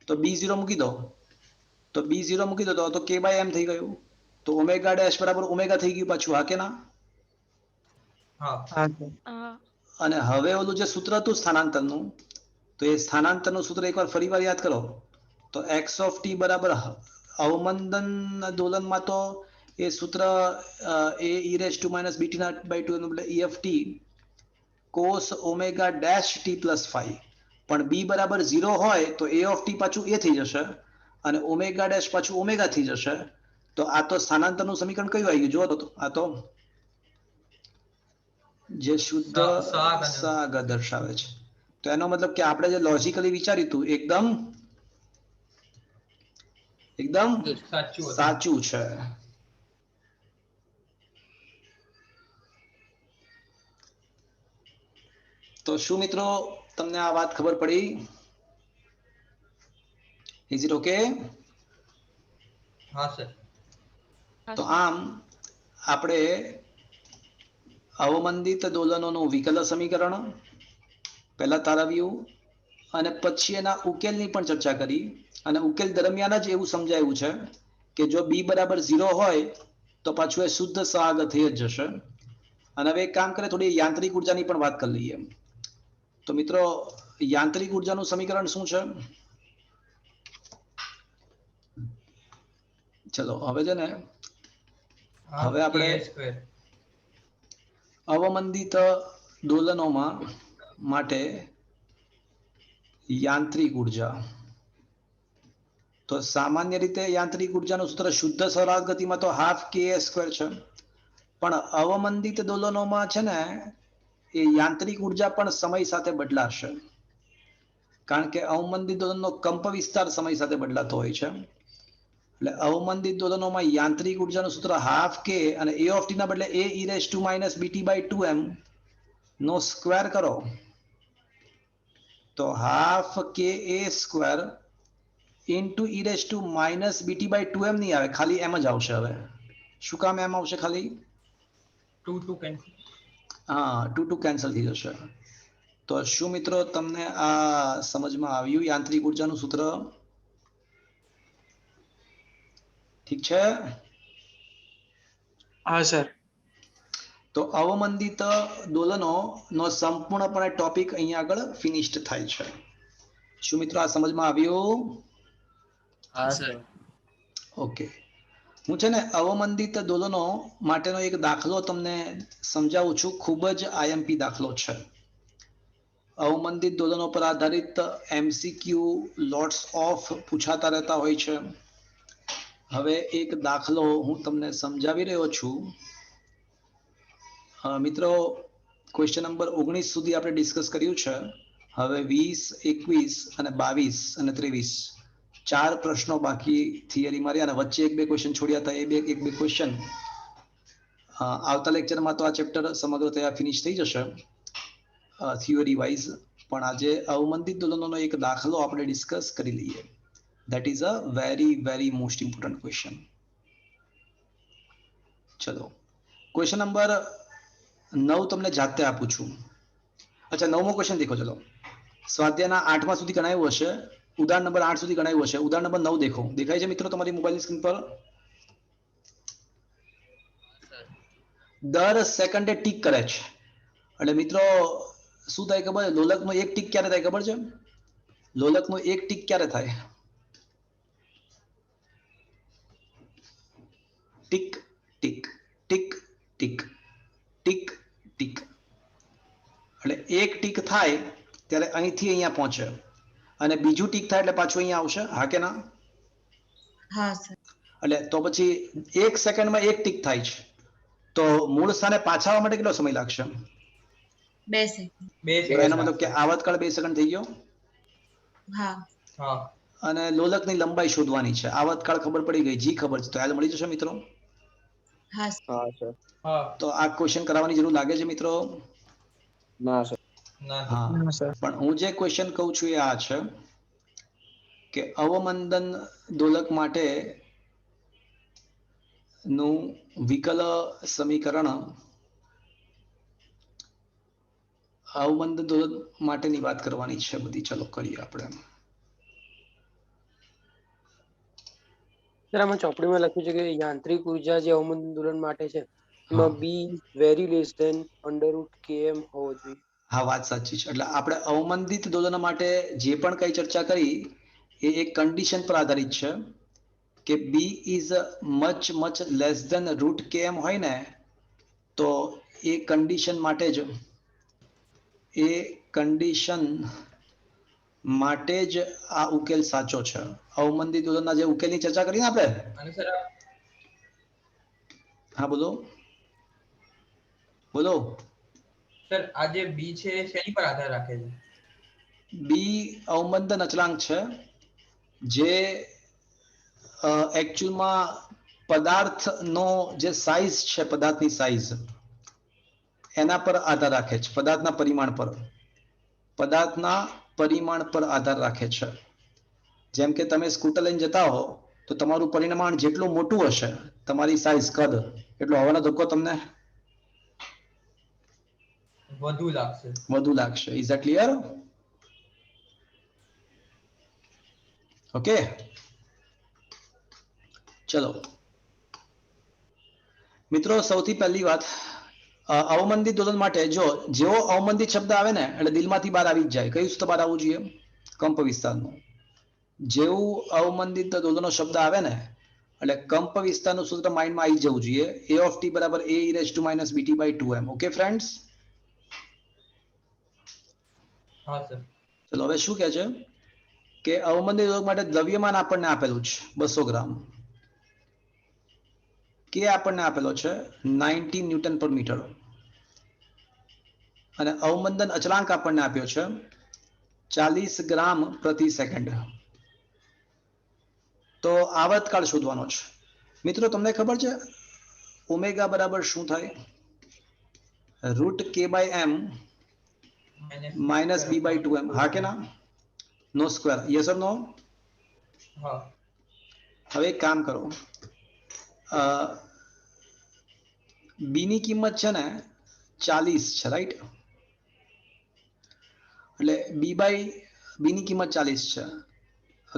તો b0 મૂકી દો, તો b0 મૂકી દો તો k બાય એમ થઈ ગયું, તો ઓમેગા ડેશ બરાબર ઓમેગા થઈ ગયું પાછું, હા કે ના? હા. હા સર. હા. અને હવે ઓલું જે સૂત્ર હતું સ્થાનાંતરનું, તો એ સ્થાનાંતરનું સૂત્ર એકવાર ફરી વાર યાદ કરો. તો એક્સ ઓફ ટી બરાબર અવમંદન દોલનમાં તો એ સૂત્ર A e raise to minus BT ના બાય 2 એનું E F T cos omega dash T plus 5, પણ બી બરાબર 0 હોય તો એ ઓફ ટી પાછું એ થઈ જશે અને ઓમેગા ડેશ પાછું ઓમેગા થઈ જશે. તો આ તો સ્થાનાંતરનું સમીકરણ કયું આવી ગયું? જો તો આ તો જે શુદ્ધ સહગત. સહગત દર્શાવે છે. તો એનો મતલબ કે આપણે જે લોજિકલી વિચાર્યું હતું એકદમ એકદમ સાચું હતું. સાચું છે. તો શું મિત્રો તમને આ વાત ખબર પડી? Is it okay? હા સર. હા તો સર. આમ આપણે અવમંદિત દોલનોનું વિકલ સમીકરણ પહેલા તારવ્યું અને પછી એના ઉકેલની પણ ચર્ચા કરી, અને ઉકેલ દરમિયાન જ એવું સમજાયું છે કે જો બી બરાબર 0 હોય તો પાછું એ શુદ્ધ સહગ થઈ જ જશે. અને હવે એક કામ કરે, થોડી યાંત્રિક ઉર્જાની પણ વાત કરી લઈએ. તો મિત્રો યાંત્રિક ઉર્જાનું સમીકરણ શું છે? ચલો હવે છે ને, હાફ હવે કે આપણે સ્ક્વેર. અવમંદિત દોલનોમાં માટે યાંત્રિક ઉર્જા, તો સામાન્ય રીતે યાંત્રિક ઉર્જાનું સૂત્ર શુદ્ધ સરાગ ગતિમાં તો હાફ કે સ્ક્વેર છે, પણ અવમંદિત દોલનોમાં છે ને એ યાંત્રિક ઉર્જા પણ સમય સાથે બદલાશે, કારણ કે અવમંદિત દોલનનો કંપ વિસ્તાર સમય સાથે બદલાતો હોય છે. એટલે અવમંદિત દોલનોમાં યાંત્રિક ઉર્જાનું સૂત્ર હાફ કે અને એ ઓફ ટી ના બદલે A e raise to minus BT by 2m નો સ્ક્વેર કરો તો half K A square into e raise to minus BT by 2m નહીં આવે, ખાલી એમ જ આવશે. હવે શું કામ એમ આવશે ખાલી? 2 કેન્સલ. હા, 2 કેન્સલ થઈ જશે. તો શું મિત્રો તમને આ સમજમાં આવ્યું યાંત્રિક ઉર્જાનું સૂત્ર? ઠીક છે. હા સર. તો અવમંદિત દોલનો નો સંપૂર્ણપણે ટોપિક અહીંયા આગળ ફિનિશ્ડ થાય છે. શું મિત્રો આ સમજમાં આવ્યું? હા સર. ઓકે. હું છે ને અવમંદિત દોલનો માટેનો એક દાખલો તમને સમજાવું છું, ખૂબ જ આઈએમપી દાખલો છે. અવમંદિત દોલનો પર આધારિત એમસીક્યુ લોટ્સ ઓફ પૂછાતા રહેતા હોય છે. હવે એક દાખલો હું તમને સમજાવી રહ્યો છું. મિત્રો ક્વેશ્ચન નંબર 19 સુધી આપણે ડિસ્કસ કર્યું છે. હવે 20, 21 અને 22 અને 23 ચાર પ્રશ્નો બાકી થિયરી મારી, અને વચ્ચે એક બે ક્વેશ્ચન છોડ્યા હતા. એ એક બે ક્વેશ્ચન આવતા લેક્ચરમાં તો આ ચેપ્ટર સમગ્ર તૈયાર ફિનિશ થઈ જશે થિયરી વાઇઝ. પણ આજે અવમંદિત દોલનોનો એક દાખલો આપણે ડિસ્કસ કરી લઈએ. That is a very most important question. ચલો ક્વેશ્ચન નંબર 9 તમને જાતે આપું છું. અચ્છા, 9મો ક્વેશ્ચન દેખો. ચલો, સ્વાધ્યાયના 8મા સુધી ગણાયું હશે, ઉદાહરણ નંબર 8 સુધી ગણાયું હશે. ઉદાહરણ નંબર 9 દેખો. દેખાય છે મિત્રો તમારી મોબાઈલ સ્ક્રીન પર? દર સેકન્ડે ટીક કરે છે. એટલે મિત્રો શું થાય ખબર છે? લોલકનો એક ટીક ક્યારે થાય ખબર છે? લોલકનો એક ટીક ક્યારે થાય? Tick tick tick tick tick tick. એટલે એક ટીક થાય ત્યારે અહીંથી અહીંયા પહોંચે અને બીજું ટીક થાય એટલે પાછું અહીંયા આવશે, હા કે ના? હા સર. એટલે તો પછી 1 સેકન્ડમાં એક ટીક થાય છે, તો મૂળ સ્થાને પાછા આવવા માટે કેટલો સમય લાગશે? 2 સેકન્ડ. એનો મતલબ કે આવતકાળ 2 સેકન્ડ થઈ ગયો. હા. હા. અને લોલકની લંબાઈ શોધવાની છે. આવતકાળ ખબર પડી ગઈ, જી ખબર છે, તો યાદ મળી જશે મિત્રો. હા સર. હા સર. હા. તો આ ક્વેશ્ચન કરાવવાની જરૂર લાગે છે મિત્રો? ના સર. હા, ના સર. પણ હું જે ક્વેશ્ચન કહું છું એ આ છે કે અવમંદન દોલક માટે નું વિકલ સમીકરણ અવમંદન દોલક માટેની વાત કરવાની છે બધી. ચલો કરીએ આપણે. સર આમાં ચોપડીમાં લખ્યું છે કે યાંત્રિક ઉર્જા જે અવમંદન દોલન માટે છે હા એમાં b very less than √km હોવો જોઈએ. હા, વાત સાચી છે. એટલે આપણે અવમંદિત દોલન માટે જે પણ કઈ ચર્ચા કરી એ એક કન્ડિશન પર આધારિત છે કે b is much less than √km હોય ને તો એ કન્ડિશન માટે જ આ ઉકેલ સાચો છે. અવમંદિત દોલનના જે ઉકેલની ચર્ચા કરી ને આપણે. અને સર હા બોલો બોલો. સર આ જે બી છે એ શેની પર આધાર રાખે છે? બી અવમંદન અચળાંક છે જે એકચ્યુઅલમાં પદાર્થનો જે સાઇઝ છે, પદાર્થની સાઇઝ એના પર આધાર રાખે છે. પદાર્થના પરિમાણ પર આધાર રાખે છે. જેમ કે તમે સ્કૂટર લઈને જતા હો તો તમારું પરિમાણ જેટલું મોટું હશે, તમારી સાઇઝ કદ, એટલો હવાનો ધક્કો તમને વધુ લાગશે. Is that clear? ઓકે, ચલો મિત્રો, સૌથી પહેલી વાત અવમંદિત દોલન માટે જેવો અવમંદિત શબ્દ આવે ને એટલે દિલમાંથી બહાર આવી જ જાય. કયું સૂત્ર બહાર આવવું જોઈએ? કંપ વિસ્તારનું. જેવું અવમંદિત દોલનનો શબ્દ આવે ને એટલે કંપ વિસ્તારનું સૂત્ર માઇન્ડમાં આવી જવું જોઈએ. A of t બરાબર a e raised to minus bt by 2m. Okay friends? હા સર. ચલો હવે શું કહે છે કે અવમંદિત દોલક માટે દ્રવ્યમાન આપણને આપેલું છે 200 ગ્રામ. કે આપણને આપેલો છે 90 ન્યૂટન પર મીટર અને અવમંદન અચળાંક આપણને આપ્યો છે 40 ગ્રામ પ્રતિ સેકન્ડ. તો આવતકાળ શોધવાનો છે. મિત્રો તમને ખબર છે ઓમેગા બરાબર શું થાય? √k/m - b/2m. હા કે ના? નો સ્ક્વેર. યસ ઓર નો? હા. હવે એક કામ કરો, બી ની કિંમત છે ને 40 છે, રાઈટ? એટલે બી ની કિંમત 40 છે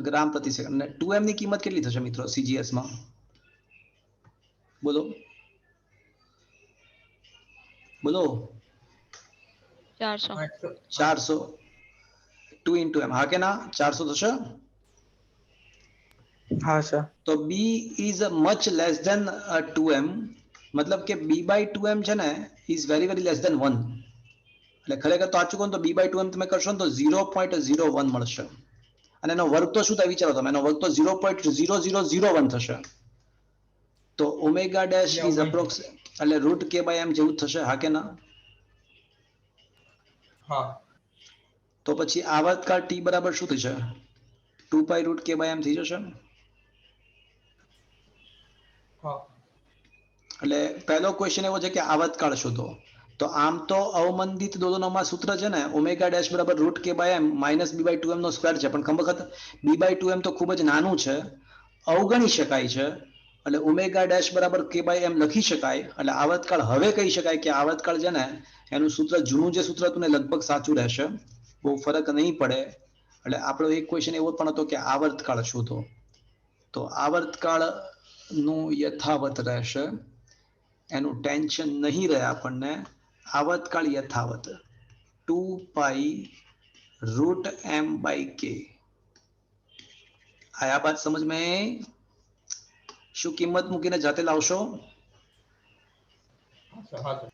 ગ્રામ પ્રતિ સેકન્ડ. અને 2m ની કિંમત કેટલી થશે મિત્રો CGS માં? બોલો બોલો. 400. 400. 2 into m. હા કે ના? 400 થશે. હા સર. તો b is much less than 2m. મતલબ કે b/2m છે ને ઇઝ વેરી લેસ ધેન 1. એટલે ખરેખર તો આચું કહો તો b/2m તમે કરશો ને તો 0.01 મળશે. અને એનો વર્ગ તો શું થાય વિચારો તમે? એનો વર્ગ તો 0.0001 થશે. તો ઓમેગા ડેશ ઇઝ અપ્રોક્સ એટલે √k/m જેવું થશે. હા કે ના? હા. તો પછી આવતકાળ t બરાબર શું થશે? 2π√k/m થઈ જશે. એટલે પહેલો ક્વેશ્ચન એવો છે કે આવતકાળ શોધો. તો આમ તો અવમંદિત દોલનોમાં સૂત્ર છે ને ઓમેગા ડેશ બરાબર √k/m - b/2m નો સ્ક્વેર છે. પણ વખત b/2m તો ખૂબ જ નાનું છે, અવગણી શકાય છે. એટલે ઓમેગા ડેશ બરાબર k/m લખી શકાય. એટલે આવતકાળ હવે કહી શકાય કે આવતકાળ છે ને એનું સૂત્ર જૂનું જે સૂત્ર હતું ને લગભગ સાચું રહેશે, બહુ ફરક નહીં પડે. એટલે આપણો એક ક્વેશ્ચન એવો પણ હતો કે આવર્તકાળ શોધો. તો આવર્તકાળ નું યથાવત રહેશે, એનું ટેન્શન નહીં રહે આપણને. આવતકાળ યથાવત 2π√m/k. आया बात समझ में? શું કિંમત મૂકીને જાતે લાવશો? હા સર, હા સર.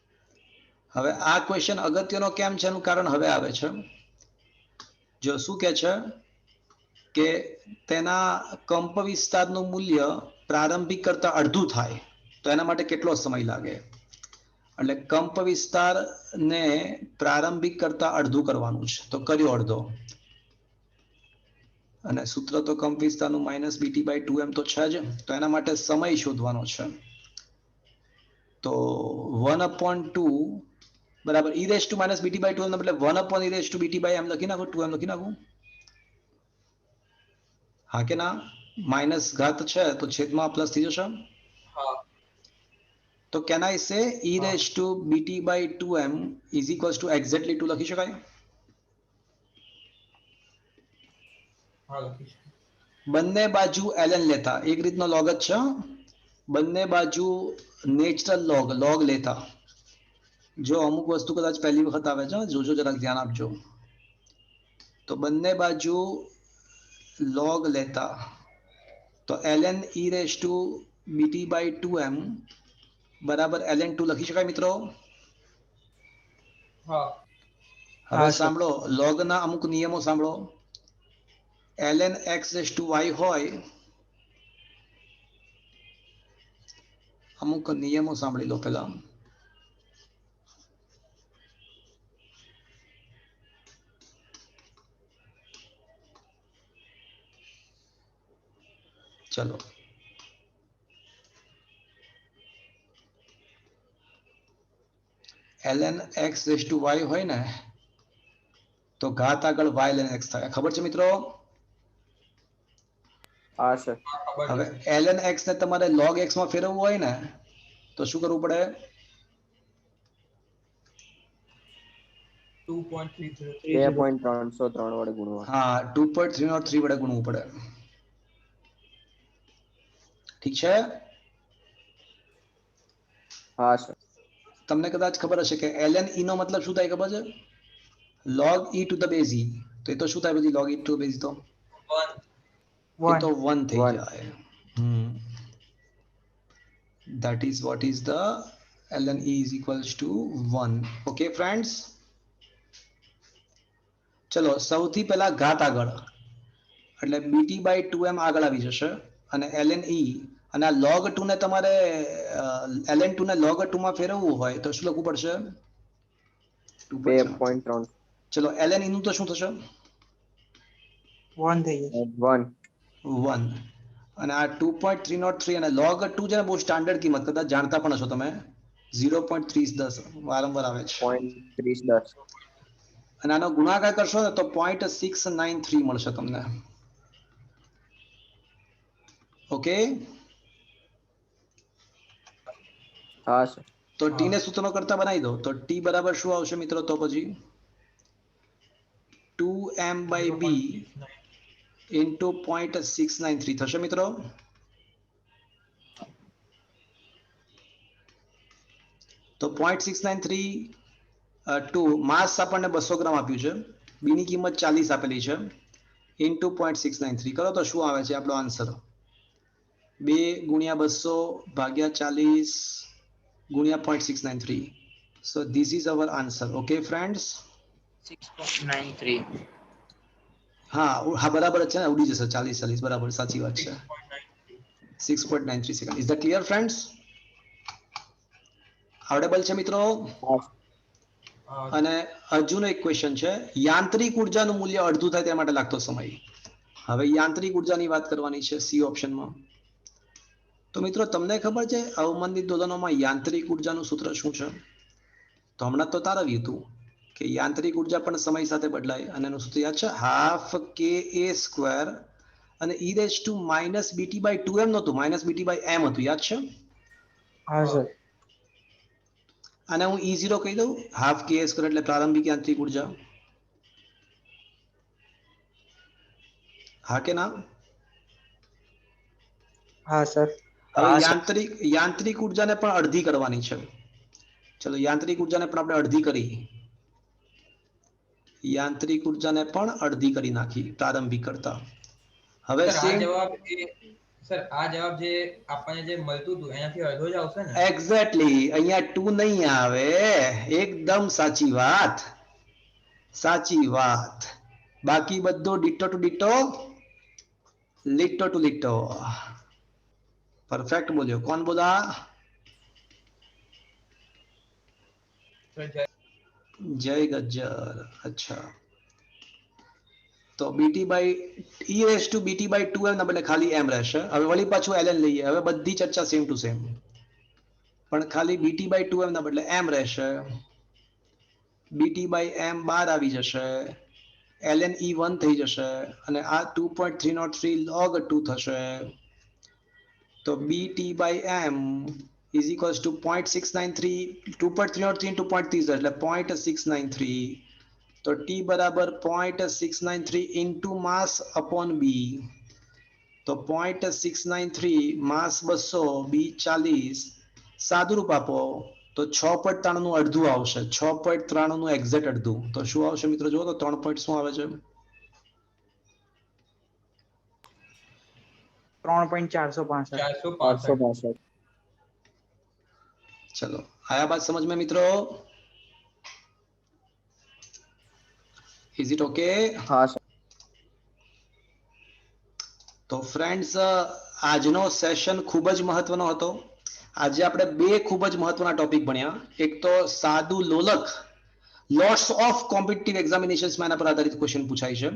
હવે આ ક્વેશ્ચન અગત્યનો કેમ છે એનું કારણ હવે આવે છે. જો શું કે છે કે તેના કંપ વિસ્તારનું મૂલ્ય પ્રારંભિક કરતા અડધું થાય તો એના માટે કેટલો સમય લાગે? એટલે કંપ વિસ્તારને પ્રારંભિક કરતા અડધું કરવાનું છે, તો કર્યો અડધો. અને સૂત્ર તો કંપ વિસ્તારનું -bt/2m તો છે જ, તો એના માટે સમય શોધવાનો છે. તો 1/2 બરાબર e raised to -bt/2m એટલે 1 e raised to bt/m લખી નાખો, 2m લખી નાખું. હા કે ના? માઇનસ ઘાત છે તો છેદમાં પ્લસ થઈ જશે. હા. તો કેન આઈ સે e raised to bt/2m is equals to exactly 2 લખી શકાય? હા લખી શકું. બંને બાજુ ln લેતા એક રીતનો log જ છે. બંને બાજુ નેચરલ log લેતા. જો અમુક વસ્તુ કદાચ પહેલી વખત આવે છે, જોજો જરાક ધ્યાન આપજો. તો બંને બાજુ log લેતા તો ln e raised to bt/2m બરાબર ln 2 લખી શકાય મિત્રો? હા. હવે સાંભળો, log ના અમુક નિયમો સાંભળો. ln x raised to y હોય, અમુક નિયમો સાંભળી લો પેલા. ચલો ln x raised to y હોય ને તો ઘાત આગળ y ln x થાય. ખબર છે મિત્રો? હા સર. હવે ln x ને તમારે log x માં ફેરવવું હોય ને તો શું કરવું પડે? 2.303 2.303 વડે ગુણવા. હા, 2.303 વડે ગુણવું પડે. ઠીક છે? હા સર. તમને કદાચ ખબર હશે કે ln e નો મતલબ શું થાય ખબર છે? log e to the base e. તો એ તો શું થાય પછી log e to the base e? તો 1. એ તો 1 થઈ 1. જાય. That is what is the ln e is equals to 1. Okay friends? ચલો સૌથી પહેલા ઘાત આગળ એટલે bt/2m આગળ આવી જશે અને ln e અને આ log 2 ને તમારે ln 2 ને log 2 માં ફેરવવું હોય તો શું લખવું પડશે? 2.3 ચલો ln e નું તો શું થશે? 1 થઈ જશે. 1. 1. અને આ 2.303 અને log 2 છે ને બહુ સ્ટાન્ડર્ડ કિંમત, કદાચ જાણતા પણ હશો તમે, 0.3010 વારંવાર આવે છે. 0.3010. અને આનો ગુણાકાર કરશો ને તો 0.693 મળશે તમને. ઓકે? હા સર. તો ટી ને સૂત્રો કરતા બનાવી દો તો ટી બરાબર શું આવશે મિત્રો? તો પછી 2m/b into 0.693 થશે મિત્રો. તો 0.693 માસ આપણને 200 ગ્રામ આપ્યું છે, બી ની કિંમત 40 આપેલી છે, ઇન્ટુ 0.693 કરો તો શું આવે છે આપણો આન્સર? 2 × 200 ભાગ્યા 40 ગુણ્યા 0.693. So this is our answer. Okay friends? 6.93. હા હા બરાબર જ છે ને, ઉડી જશે 40 બરાબર, સાચી વાત છે. 6.93 second. Is that clear friends? Audible છે મિત્રો? અને હજુનો એક ક્વેશ્ચન છે, યાંત્રિક ઉર્જાનું મૂલ્ય અડધું થાય તે માટે લાગતો સમય. હવે યાંત્રિક ઉર્જાની વાત કરવાની છે સી ઓપ્શનમાં. તો મિત્રો તમને ખબર છે અવમંદિત દોલનોમાં યાંત્રિક ઉર્જાનું સૂત્ર શું છે? તો હમણાં તો તારવ્યું હતું કે યાંત્રિક ઉર્જા પણ સમય સાથે બદલાય અને એનું સૂત્ર યાદ છે, ½ અને e raised to -bt/2m નહોતું, -bt/m હતું, યાદ છે? હા સર. અને હું E0 કહી દઉં, ½ એટલે પ્રારંભિક યાંત્રિક ઉર્જા. હા કે ના? હા સર. હવે યાંત્રિક ઉર્જાને પણ અડધી કરવાની છે. ચલો યાંત્રિક ઉર્જાને પણ આપણે અડધી કરી. યાંત્રિક ઉર્જાને પણ અડધી કરી નાખી પ્રારંભિક કરતા. હવે સર આ સેમ જવાબ એ સર આ જવાબ જે આપણને જે મળતું હતું એનાથી અડધો જ આવશે ને? એક્ઝેક્ટલી, અહીંયા 2 નહીં આવે. એકદમ સાચી વાત, સાચી વાત. બાકી બધું ડિટો ટુ ડિટો, લીટો ટુ લીટો. પરફેક્ટ બોલ્યો. કોણ બોલા? જય ગજ્જર. અચ્છા, તો BT by e raise to BT by 2m ના બદલે ખાલી m રહેશે. હવે વળી પાછું ln લઈએ. હવે બધી ચર્ચા સેમ ટુ સેમ, પણ ખાલી બીટી બાય 2m ના બદલે m રહેશે. બીટી બાય m બહાર આવી જશે, ln e1 થઈ જશે, અને આ 2.303 log 2 થશે. તો BT by m is equals to 0.693, 2.303 into 0.30 એટલે 0.693. તો t બરાબર 0.693 into mass upon b. તો 0.693 માસ 200, b 40. સાદું રૂપ આપો તો 6.93 નું અડધું આવશે. 6.93 નું એક્ઝેક્ટ અડધું. તો શું આવશે મિત્રો? જુઓ તો 3 પોઈન્ટ શું આવે છે? 3.465. 465. चलो, आया बात समझ में मित्रों? Is it okay? હા સર. તો ફ્રેન્ડ્સ, આજનો સેશન ખૂબ જ મહત્વનો હતો. આજે આપણે બે ખૂબ જ મહત્વના ટોપિક ભણ્યા. એક તો સાદું લોલક, લોટ્સ ઓફ કોમ્પિટિટિવ એક્ઝામિનેશન્સમાં એના પર આધારિત ક્વેશ્ચન પૂછાય છે.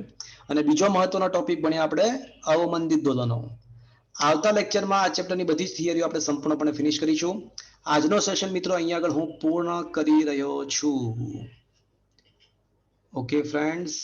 અને બીજો મહત્વનો ટોપિક ભણ્યા આપણે અવમંદિત દોલનો. આવતા લેક્ચરમાં આ ચેપ્ટરની બધી જ થિયરીઓ આપણે સંપૂર્ણપણે ફિનિશ કરીશું. આજનો સેશન મિત્રો અહીંયા આગળ હું પૂર્ણ કરી રહ્યો છું. Okay friends.